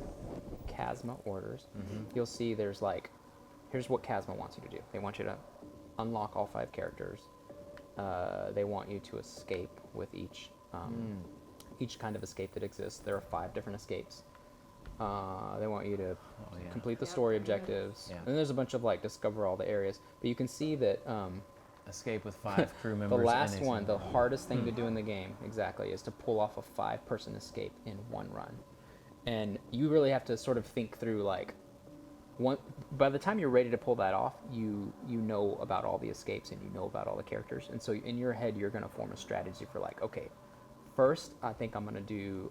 Chasma orders, you'll see there's like, here's what Chasma wants you to do. They want you to unlock all 5 characters. They want you to escape with each kind of escape that exists. There are 5 different escapes. They want you to complete the story objectives. Yeah. And there's a bunch of like discover all the areas. But you can see that Escape with 5 crew members. the last and a one, the single hardest thing to do in the game, exactly, is to pull off a 5-person escape in one run. And you really have to sort of think through like, by the time you're ready to pull that off, you know about all the escapes and you know about all the characters. And so in your head, you're going to form a strategy for like, okay, first, I think I'm going to do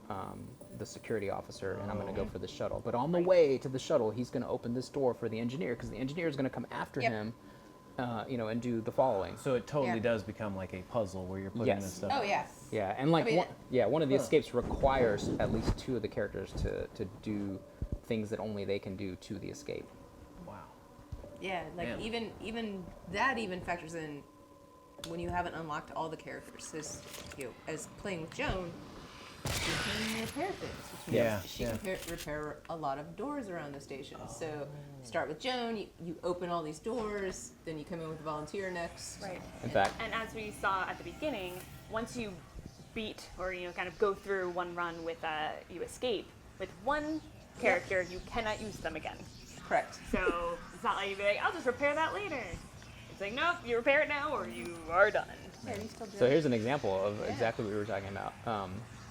the security officer, and I'm going to go for the shuttle. But on the way to the shuttle, he's going to open this door for the engineer, because the engineer is going to come after him, and do the following. So it totally Yeah. does become like a puzzle where you're putting Yes. this stuff. Oh yeah. Yeah, and like I mean, one of the escapes requires at least 2 of the characters to do things that only they can do to the escape. Wow. Yeah, like Man. even that even factors in when you haven't unlocked all the characters. As playing with Joan, she can repair things. Which means Yeah, she yeah. can repair a lot of doors around the station. So start with Joan, you open all these doors, then you come in with a volunteer next. Right. In fact, And as we saw at the beginning, once you beat or kind of go through one run with you escape with one character, you cannot use them again. Correct. So it's not like you be like, I'll just repair that later. It's like, nope, you repair it now or you are done. Yeah, you still do so it. here's an example of exactly what we were talking about.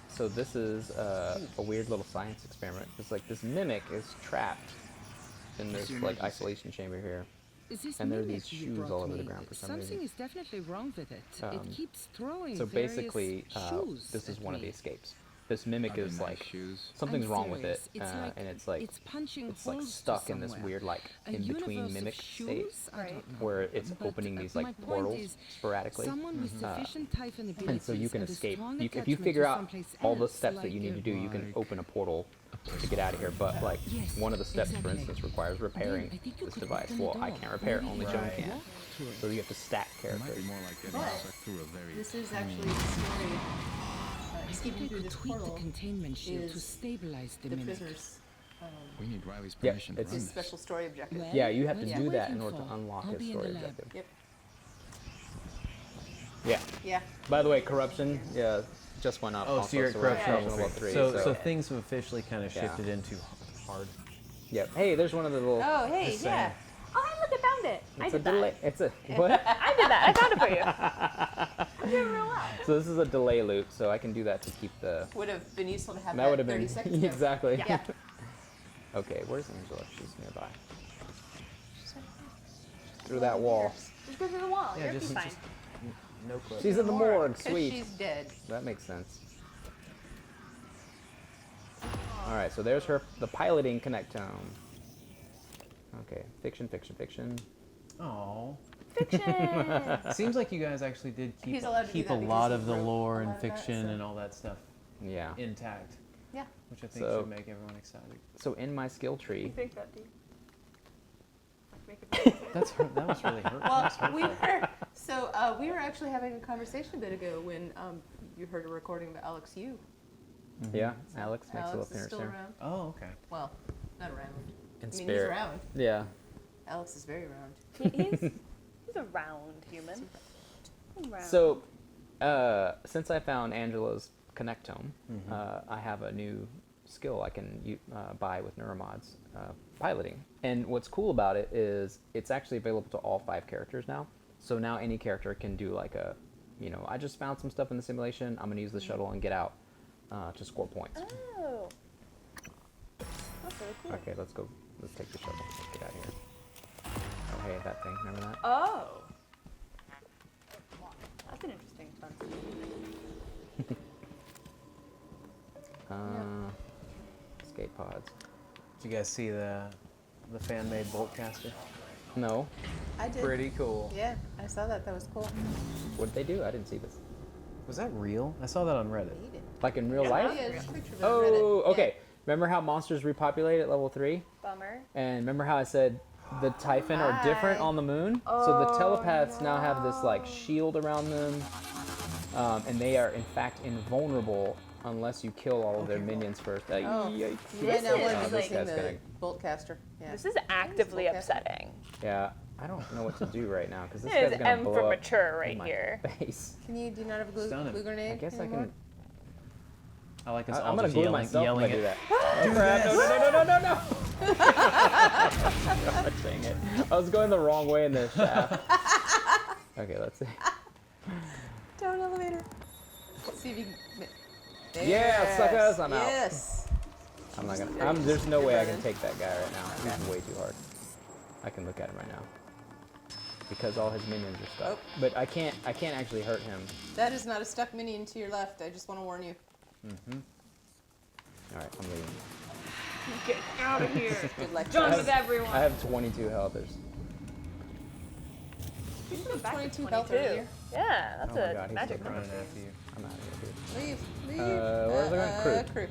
So this is a weird little science experiment. It's like this mimic is trapped in this like isolation chamber here. And there are these shoes all over the ground for some reason. Something is definitely wrong with it. It keeps throwing So various basically, shoes this is at one of me. the escapes. This mimic Are they is nice like shoes? something's I'm wrong with it, serious. It's like- and it's like it's punching it's like holes to stuck in this somewhere. weird like A in between universe of mimic state shoes? I don't know. where it's But, opening these my like point portals is, sporadically. Someone with sufficient typhon abilities And so you can and a escape. strong If you attachment figure to out someplace all the else, steps that like you need to do, you can like open a portal to get out of here. But like Yes, one of the steps, for exactly. instance, requires repairing I think you this could device. open the Well, I door. can't repair it. Only Joan Right. can. So you have to stack It might be characters. more like getting But sucked through a very This is actually the story. Escaping They through could this tweak the portal containment shield to is stabilize the the mimic. prisoner's We need Riley's Yeah, permission to it's- run his this. special story objective. Well, Yeah, you have to what are do you that in waiting order to for? unlock I'll his be in story the lab. objective. Yep. Yeah. Yeah. By the way, corruption, just went up. Oh, also, so you're at we're at corruption level level 3. So things have officially kind of Yeah. shifted into hard. Yep. Hey, there's one of the little. Oh, hey, Just yeah. saying. I found it. I It's a did delay. that. It's a what? I did that. I found it for you. I'm doing real well. So this is a delay loop, so I can do that to keep the. Would have been useful to have That that would have 30 been seconds ago. exactly. Yeah. Okay, where's Angela? She's nearby. Through that wall. Just go through the wall. Yeah, You'll just, be fine. just no clip. She's in the morgue. 'Cause Sweet. she's dead. That makes sense. All right, so there's the piloting connectome. Okay, fiction, fiction, fiction. Oh. Fiction. Seems like you guys actually did He's allowed to do keep a that because lot he of the wrote lore a and lot of that, fiction so- and all that stuff Yeah. intact, Yeah. which I think So- should make everyone excited. So in my skill You tree, think that deep? Make it That was really hurtful. Well, we were actually having a conversation a bit ago when you heard a recording of Alex Yu. yeah, Alex makes a Alex little is appearance still there. around. Oh, okay. Well, not around. In I mean, spirit. he's around. Yeah. Alex is very around. he's a round human. Round. So, since I found Angela's connectome, I have a new skill I can buy with Neuromods, piloting. And what's cool about it is it's actually available to all 5 characters now. So now any character can do like a, I just found some stuff in the simulation. I'm gonna use the shuttle and get out to score points. Oh. That's really cool. Okay, let's go. Let's take the shuttle. Let's get out of here. Oh, hey, that thing. Remember that? Oh. That's an interesting fun. Escape pods. Did you guys see the fan-made boltcaster? No. I did. Pretty cool. Yeah, I saw that. That was cool. What did they do? I didn't see this. Was that real? I saw that on Reddit. Made it. Like in real Yeah, life? there's a picture of it on Oh, Reddit. Yeah. okay. Remember how monsters repopulate at level 3? Bummer. And remember how I said the Typhon are different on the moon? So the telepaths now have this like shield around them, and they are in fact invulnerable unless you kill all of their minions first. Oh. Yikes. Yeah, This no, is we're like- missing guy's the gonna- boltcaster. Yeah. This is actively Boltcaster. upsetting. Yeah, I don't know what to do right now because this It guy's is gonna M blow for up mature in right my here. face. Do you not have a Stun him. glue grenade I guess anymore? I can. I like us I'm all gonna just glue yelling, myself yelling if I do it. that. Do Crap, this. no. God dang it. I was going the wrong way in this shaft. Okay, let's see. Down elevator. Let's see if you can. There. Yeah, suckers, I'm out. Yes. I'm not gonna. There's no You're way I can running. take that guy right now. He's way too hard. I can look at him right now because all his minions are stuck. Oh. But I can't actually hurt him. That is not a stuck minion to your left. I just want to warn you. All right, I'm leaving. Get out of here. Good luck. Done I with have- everyone. I have 22 healthers. You can go back to 22 health 22. earlier. Yeah, that's Oh my a God, he's magic so number. Running after you. I'm out of here, dude. Leave. Leave. Where's the crew? Crew.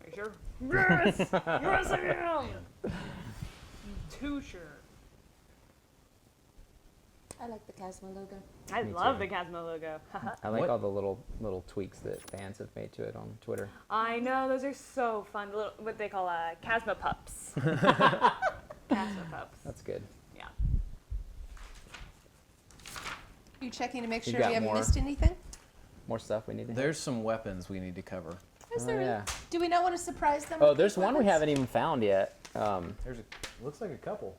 Are you sure? Yes! Yes, I am! Too sure. I like the Casma logo. I Me love too. the Casmo logo. I like What? all the little tweaks that fans have made to it on Twitter. I know, those are so fun. The little, what they call Casma pups. Casma pups. That's good. Yeah. You checking to make You sure got we haven't more? missed anything? More stuff we need to hit. There's some weapons we need to cover. Is Oh, there really? yeah. Do we not want to surprise them? Oh, with there's these one we weapons? haven't even found yet. Looks like a couple.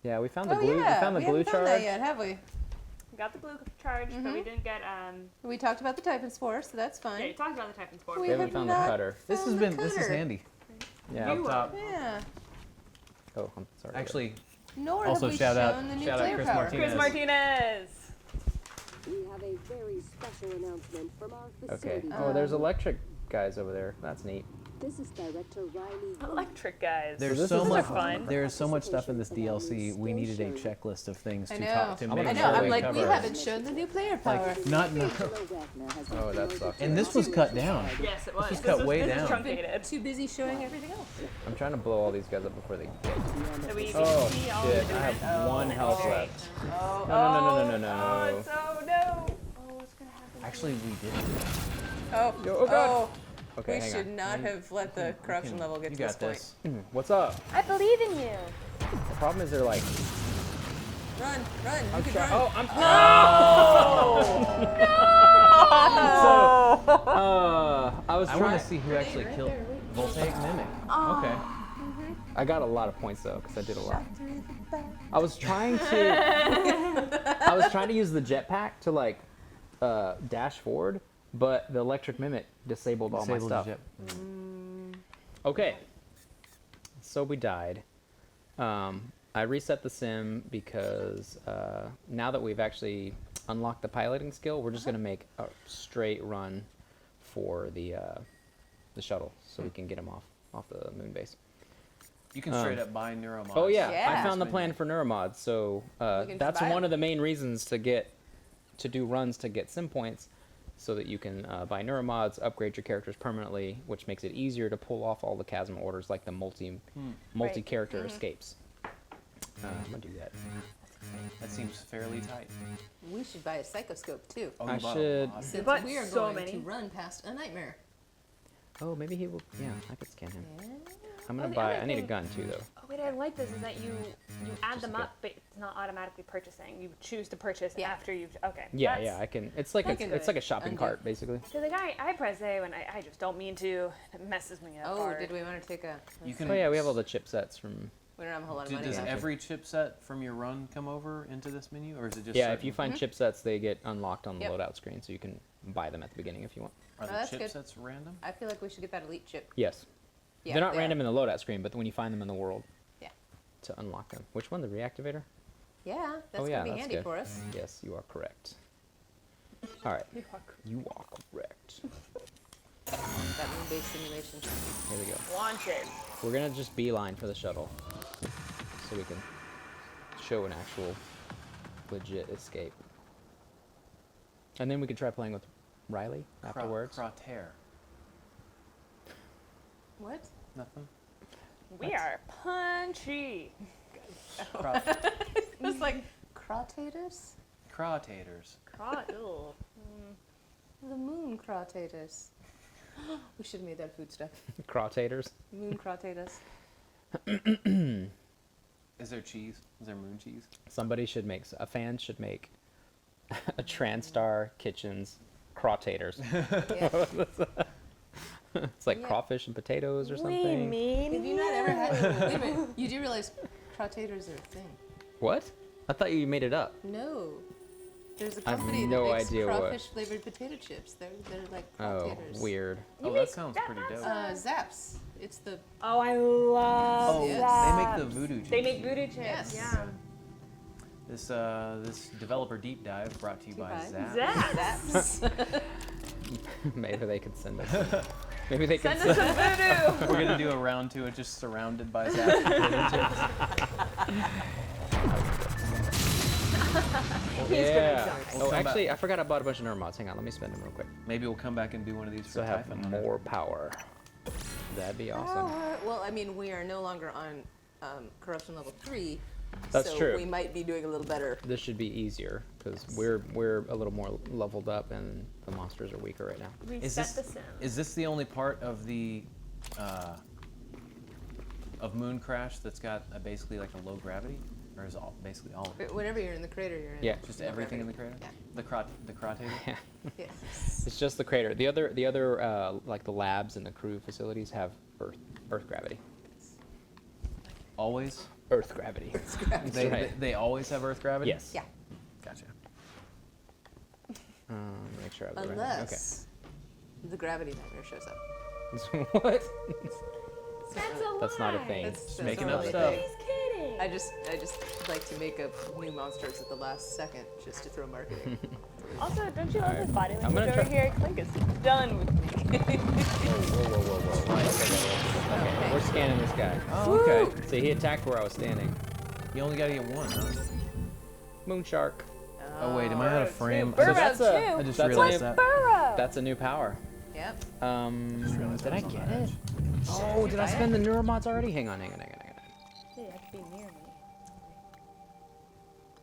Yeah, we found the Oh glue. yeah, we found the glue haven't found charge. that yet, have we? We got the blue charge, but we didn't get, We talked about the Typhon Spore, so that's fine. yeah, you talked about the Typhon Spore. We haven't have found the not cutter. This has found been the this is cutter. handy. Yeah. You Up top. Yeah. Oh, I'm sorry. Actually, Nor Also have we shout out- shown the shout out nuclear Chris power. Martinez. Chris Martinez! We have a very special announcement from our Okay. facility. Oh, there's electric guys over there. That's neat. This is Director Riley. Electric guys. there's this so is much fun. there's so much stuff in this DLC. We needed a checklist of things I to know. talk to I'm make gonna I know. sure totally I'm we like, cover. we haven't shown the nuclear power. Like not Oh, that sucks. and this was cut down. Yes, it was. This is cut way this down. Is truncated. Too busy showing everything else. I'm trying to blow all these guys up before they get. So we Oh can see all shit! the I different. have one health okay. left. Oh, No. Oh, it's, oh no! Oh, what's gonna happen? Actually, we didn't. oh, Oh, God. Okay, we hang should on. not have let the corruption level get You to this got point. this. What's up? I believe in you. The problem is they're like. Run, run, you can Try- run. oh, I'm. So, I was I trying. want to see who actually killed Voltaic Mimic. Okay. I got a lot of points though, because I did a lot. I was trying to use the jetpack to like dash forward, but the electric mimic disabled all my stuff. Okay, so we died. I reset the sim because now that we've actually unlocked the piloting skill, we're just gonna make a straight run for the shuttle, so we can get him off the moon base. You can straight up buy neuromods. Oh yeah, Yeah. I found the plan for neuromods, so that's buy one 'em. of the main reasons to do runs to get sim points, so that you can buy neuromods, upgrade your characters permanently, which makes it easier to pull off all the chasm orders like the multi-character escapes. I'm gonna do that. That seems fairly tight. We should buy a psychoscope too, Oh, I you bought should- a mod. since bought we are so going many. to run past a nightmare. Oh, maybe he will. Yeah, I could scan him. Yeah. I'm gonna the buy. other I need a thing- gun too, though. Oh wait, I like this is that you add them go. up, but it's not automatically purchasing. You choose to purchase Yeah. after you've. Okay. Yeah, that's- yeah, I can. It's like I can do it's like a it. shopping Undo. cart, basically. Cause like I press A when I just don't mean to. It messes me up. Oh, hard. did we want to take a? You can. Oh yeah, we have all the chipsets from. We don't have a whole lot of money. Does yet. every chipset from your run come over into this menu, or is it just? Yeah, if certain- you find chipsets, they get unlocked on the Yep. loadout screen, so you can buy them at the beginning if you want. Are the that's good. chipsets random? I feel like we should get that elite chip. Yes. Yeah, They're not they random are. in the loadout screen, but when you find them in the world. Yeah. To unlock them. Which one? The reactivator? Yeah, that's Oh, yeah, gonna be that's handy good. for us. Yes, you are correct. All right. You are correct. That moon-based simulation. Here we go. Launch it. We're gonna just beeline for the shuttle, so we can show an actual legit escape. And then we can try playing with Riley afterwards. Crotair. What? Nothing. We are punchy. It's like Cratators? Crawtators. Ew. The moon Cratators. We should have made that food stuff. Crottators. Moon Cratators. Is there cheese? Is there moon cheese? Somebody should make a fan should make a TranStar Kitchens Crottators. Yeah. It's like Yeah. crawfish and potatoes or We something. mean. Have you not ever had? Wait a minute. You do realize Cratators are a thing? What? I thought you made it up. No. There's a I have company no that makes idea what- crawfish flavored potato chips. They're like Oh, Cratators. weird. Oh, that sounds pretty dope. Zaps. It's the Oh, I love Oh, yes. they make that. the voodoo chips. They make voodoo chips. Yes. Yeah. This developer deep dive brought to you by By Zap. Zaps. Maybe they could send us. Maybe they could Send us some voodoo. We're gonna do a round two of just surrounded by Zap potato chips. Yeah. We'll Oh, come actually, I forgot I bought a bunch of neuromods. Hang on, let me spend them real quick. Maybe we'll come back and do one of these for So I have Typhon. more power. That'd be awesome. Well, I mean, we are no longer on corruption level 3. That's so true. we might be doing a little better. This should be easier because we're a little more leveled up and the monsters are weaker right now. Reset the sim. Is this the only part of the of Mooncrash that's got basically like a low gravity, or is it basically all of it? Whenever you're in the crater, you're in. Yeah. Just no everything in the gravity. crater? The crater? Yes. It's just the crater. The other like the labs and the crew facilities have Earth gravity. Always? Earth gravity. They, right. they always have Earth gravity? Yes. Yeah. Gotcha. Make sure I have the right. Unless the gravity nightmare shows up. Okay. What? That's a That's not a lie. thing. That's making not up really a stuff. thing. He's kidding. I just like to make up new monsters at the last second just to throw marketing. Also, don't you love his body I'm language gonna over try- here? Clink is done with me. Whoa. Okay, we're scanning this guy. Oh, okay. See, he attacked where I was standing. You only gotta get one, huh? Moon shark. Oh, wait, am I out of frame? Burrow that's a- too. I just that's realized a- that. Burrow. That's a new power. Yep. Just realized Did I was on get that it? edge. Oh, did I spend the neuromods already? Hang on. Yeah, that could be near me.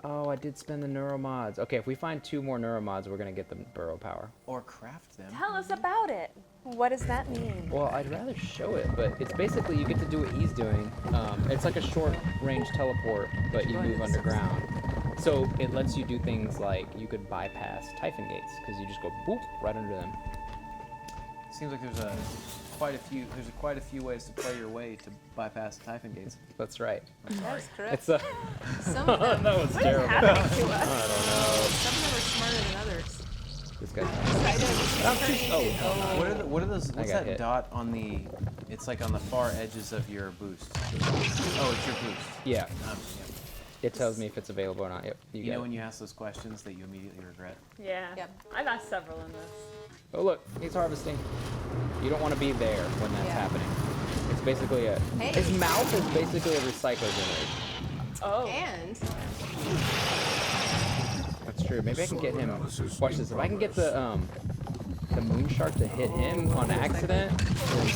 Oh, I did spend the neuromods. Okay, if we find 2 more neuromods, we're gonna get the burrow power. Or craft them. Tell us about it. What does that mean? Well, I'd rather show it, but it's basically you get to do what he's doing. It's like a short-range teleport, but you move underground. So it lets you do things like you could bypass Typhon gates because you just go boop right under them. Seems like there's a quite a few ways to play your way to bypass Typhon gates. That's right. That's correct. It's a. Some of them, That was terrible. happening to us? I don't know. some of them are smarter than others. This guy's. What are those? What's got that hit. dot on the? It's like on the far edges of your boost. Oh, it's your boost. Yeah. Yeah. It tells me if it's available or not. Yep. You get know it. when you ask those questions that you immediately regret. Yeah. Yep. I've asked several in this. Oh look, he's harvesting. You don't want to be there when that's Yeah. happening. It's basically a. Hey. His mouth is basically a recycler generator. Oh. And That's true. Maybe I can get him. Watch this. If I can get the moon shark to hit him on accident, then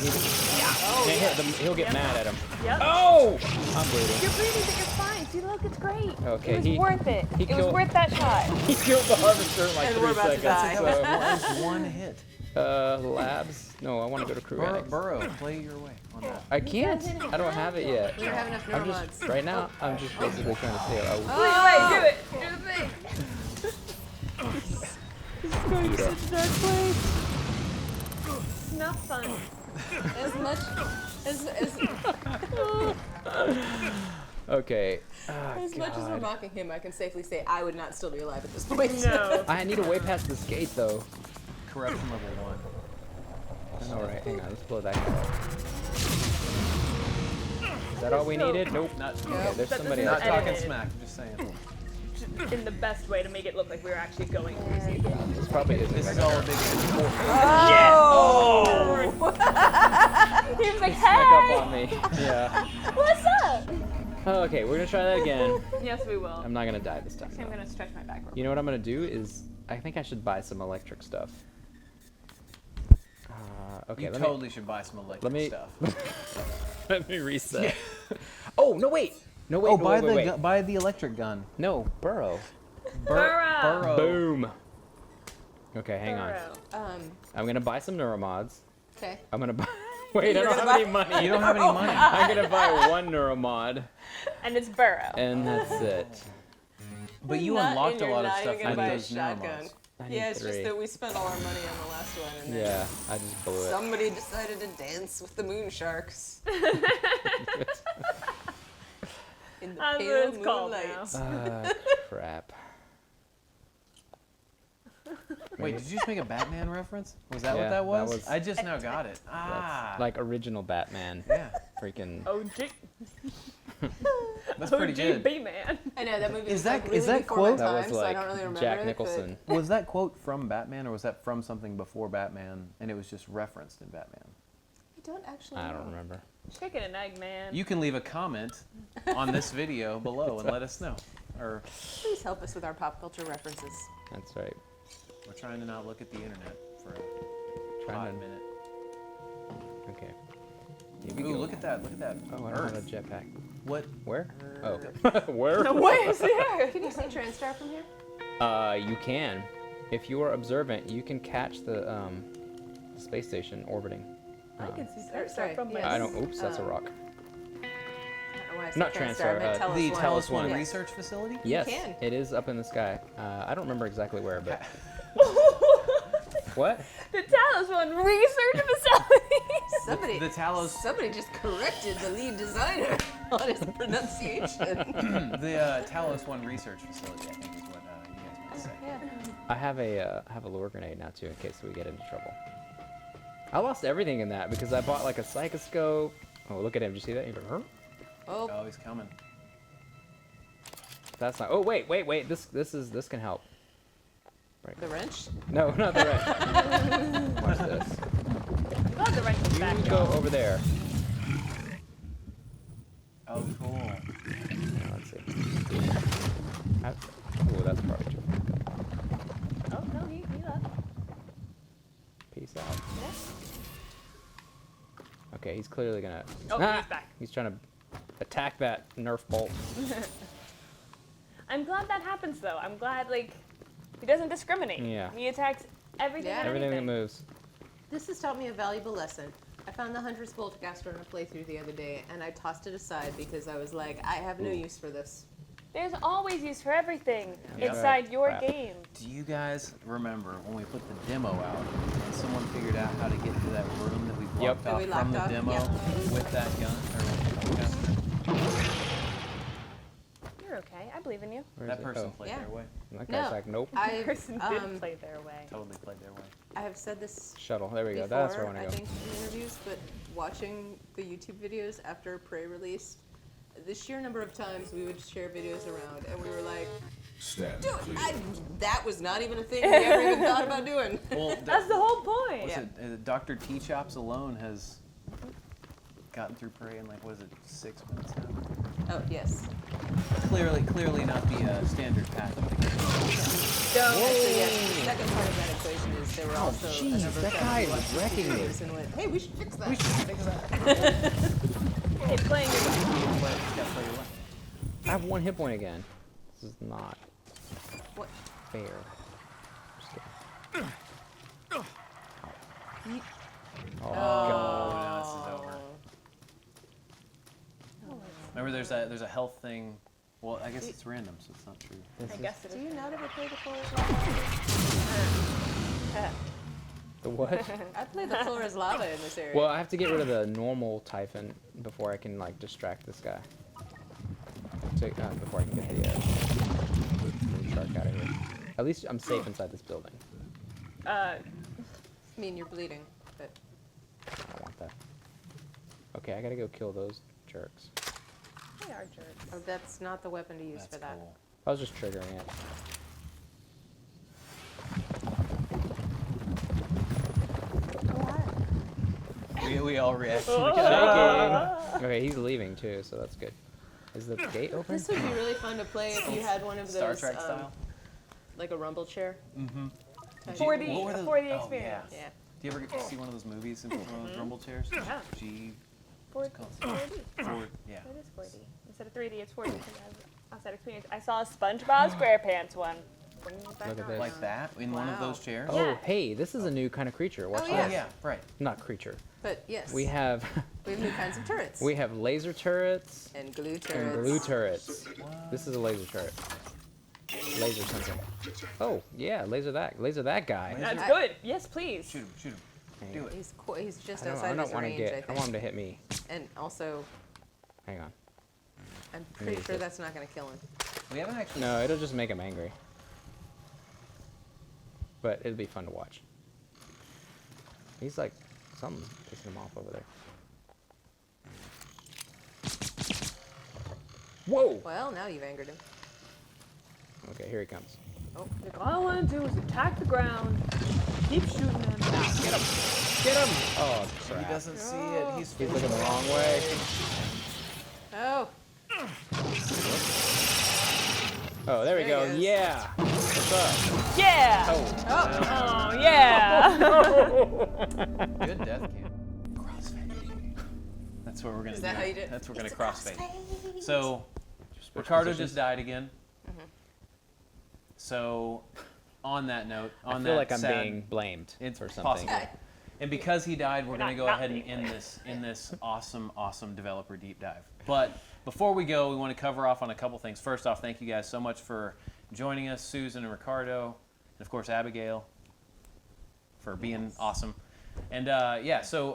he'll get mad at him. Yep. Oh! I'm bleeding. You're breathing, but you're fine. See, look, it's great. Okay, It was he- worth it. he It was killed- worth that shot. He killed the harvester in like And 3 we're about to seconds. die. That was one hit. Labs? No, I want to go to crew annex. Burrow, play your way on that. I can't. I don't have it yet. we don't have enough I'm neuromods. just right now. I'm just basically trying to stay. Wait, do it. Do the thing. It's not fun. As much as Okay. as much as we're mocking him, I can safely say I would not still be alive at this point. No. I need a way past this gate though. Corruption level 1. All right, hang on. Let's blow that guy up. Is that all we needed? Nope. Not, Okay, there's That somebody doesn't else. not talking edited. smack. I'm just saying. In the best way to make it look like we were actually going through safety. This probably isn't. This is gonna all a hurt. big. He was like, Snuck hey, up on me. Yeah. what's up? Oh, okay, we're gonna try that again. Yes, we will. I'm not gonna die this time. I'm though. gonna stretch my back real You know what I'm gonna do is I think I should buy some electric stuff. Okay, You let totally should buy some electric me- stuff. let me reset. Oh no wait, no wait, Oh, no, buy wait, wait. buy the electric gun. No, burrow. Burrow. Burrow. Boom. Okay, hang on. Burrow. I'm gonna buy some neuromods. Okay. I'm gonna buy. Wait, I You're don't gonna have any money. You don't have any money. I'm gonna buy 1 neuromod, And it's Burrow. and that's it. But you Not- unlocked and a you're lot of not stuff even with gonna buy a those shotgun. neuromods. I need Yeah, it's 3. just that we spent all our money on the last one, and then Yeah, I just blew it. somebody decided to dance with the moon sharks in the That's what pale it's called moonlight. now. Crap. Wait, did you just make a Batman reference? Was that Yeah, what that that was? was- I just now got it. Ah. That's like original Batman. Yeah. Freaking. OG. That's pretty good. OGB man. I know that movie Is was that- like really is that before quote- my That time, was so I like don't really remember Jack it, but Nicholson. Was that quote from Batman or was that from something before Batman and it was just referenced in Batman? I don't actually I know. don't remember. Chicken and egg man. You can leave a comment on this video below and let us know. Or Please help us with our pop culture references. That's right. we're trying to not look at the internet for a Trying hot to- minute. Okay. Here we Ooh, go. look at that. Look at that. Oh, I don't have a Earth. jetpack. What? Where? Oh. Where? Where's the earth? Can you see TranStar from here? You can. If you are observant, you can catch the space station orbiting. I can see Sorry, TranStar from my. yes. I don't. Oops, that's a rock. I don't know why I said Not TranStar, I TranStar, meant The Telus Talos One. One Yes. research facility? Yes, can. it is up in the sky. I don't remember exactly where, but what? The Talos One research facility. The Talos. Somebody just corrected the lead designer on his pronunciation. The Talos One research facility, I think, is what you guys meant to say. Yeah. I have a lure grenade now too, in case we get into trouble. I lost everything in that because I bought like a psychoscope. Oh, look at him! Did you see that? He went, huh? Oh, Oh, he's coming. That's not. Oh, wait. This can help. Right. the wrench? No, not the right. Watch this. Glad the wrench is back, You go y'all. over there. Oh, cool. Now, let's see. Oh, that's probably true. Oh no, he left. Peace out. Okay, he's clearly gonna. Oh, he's back. He's trying to attack that Nerf bolt. I'm glad that happens though. I'm glad like he doesn't discriminate. Yeah. He attacks everything. Yeah. and Everything that anything. moves. This has taught me a valuable lesson. I found the Hunter's Boltcaster in a playthrough the other day, and I tossed it aside because I was like, I have no use for this. There's always use for everything Yep. inside your Crap. game. Do you guys remember when we put the demo out and someone figured out how to get into that room that we Yep. locked That off we from locked the off, demo yeah. with that gun or caster. You're okay. I believe in you. Where is That it? person Oh, played Yeah. their way. that No. guy's like, nope. I Person did play their way. Totally played their way. I have said this Shuttle. There we go. before, That's where I want to go. think in interviews, but watching the YouTube videos after Prey released, the sheer number of times we would share videos around, and we were like, Stand dude, clear. that was not even a thing we ever even thought about doing. Well, That's the whole point. what's Yeah. it? Dr. T Chops alone has gotten through Prey in like, what is it, 6 minutes now? Oh, yes. Clearly not the standard path of the game. Actually, yes, the second part of that equation is there were also jeez, a number of that times guy we is watched wrecking me. videos and went, hey, we should fix that. Hey, playing your way. Gotta play your way. I have 1 hit point again. This is not What? fair. Just kidding. Oh, God. Oh, now this is over. Remember, there's a health thing. Well, I guess it's random, so it's not true. I guess it Do is. you not ever play the floor as lava? The what? I play the floor as lava in this area. Well, I have to get rid of the normal Typhon before I can like distract this guy. Before I can get the shark out of here. At least I'm safe inside this building. I mean, you're bleeding, but I don't want that. Okay, I gotta go kill those jerks. They are jerks. oh, that's not the weapon to use That's for that. cool. I was just triggering it. We all react. Okay, he's leaving too, so that's good. Is the gate open? This would be really fun to play if you had one of Star those, Trek style. like a rumble chair. Mm-hmm. 4D, What were a those- 4D oh, experience. Yeah. Do you ever get to see one of those movies in one of those rumble chairs? Yeah. G. 4D. Ford. Yeah. It is 4D. Instead of 3D, it's 4D. because I have outside experience. I saw a SpongeBob SquarePants one. Bringing it back Look at on. this. Like that in one of Wow. those chairs. Oh, Yeah. hey, this is a new kind of creature. Watch Oh, Oh, this. yeah, right. Not creature. But yes, We have new kinds of turrets. we have laser turrets and glue turrets. and glue turrets. This is a laser turret. Laser something. Oh yeah, laser that guy. Laser- That's good. Yes, please. Shoot him, shoot him. Hang Do on. it. He's just I outside don't his want to range, I get. think. I want him to hit me. And also, Hang on. I'm me pretty use sure this. that's not going to kill him. We haven't actually. No, it'll just make him angry. But it'll be fun to watch. He's like something pissing him off over there. Whoa! Well, now you've angered him. Okay, here he comes. Oh, All I want to do is attack the ground, keep shooting them. Get him! Get him! Oh He crap! doesn't see it. He's He's looking the wrong way. oh. Oh, there we There go. he is. Yeah. What's up? Yeah. Oh. Oh yeah. good death cam. Crossfade. That's what we're gonna Is do. that how you do it? That's what we're gonna crossfade. So, Ricardo just died again. So, on that note, I on feel that like I'm sad, being blamed it's for something. possible. Okay. And because he died, we're going to not- go not ahead and being end this awesome developer deep dive. But before we go, we want to cover off on a couple things. First off, thank you guys so much for joining us, Susan and Ricardo, and of course Abigail for being awesome. And yeah, so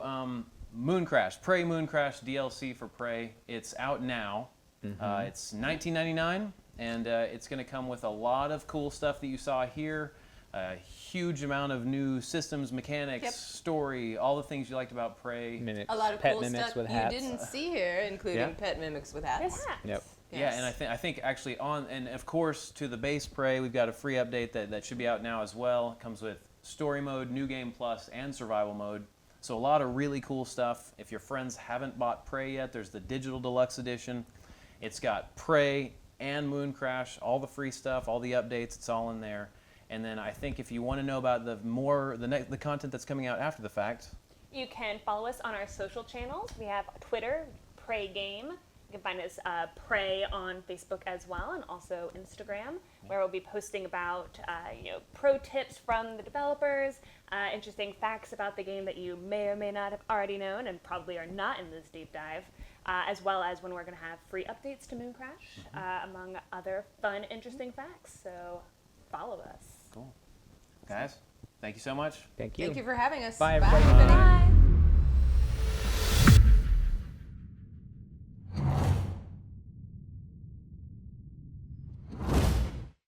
Mooncrash, Prey Mooncrash DLC for Prey. It's out now. It's $19.99, and it's going to come with a lot of cool stuff that you saw here. A huge amount of new systems, mechanics, Yep. story, all the things you liked about Prey. Mimics, A lot of pet cool mimics stuff with you hats. didn't see here, including Yeah. pet mimics with hats. Yes. Yep. Yeah, and I think actually and of course to the base Prey, we've got a free update that should be out now as well. It comes with story mode, new game plus, and survival mode. So a lot of really cool stuff. If your friends haven't bought Prey yet, there's the digital deluxe edition. It's got Prey and Mooncrash, all the free stuff, all the updates. It's all in there. And then I think if you want to know about the content that's coming out after the fact, You can follow us on our social channels. We have Twitter, Prey Game. You can find us Prey on Facebook as well, and also Instagram, where we'll be posting about pro tips from the developers, interesting facts about the game that you may or may not have already known, and probably are not in this deep dive, as well as when we're going to have free updates to Mooncrash, among other fun, interesting facts. So follow us. cool. Guys, thank you so much. Thank you. Thank you for having us. Bye, everybody. everybody.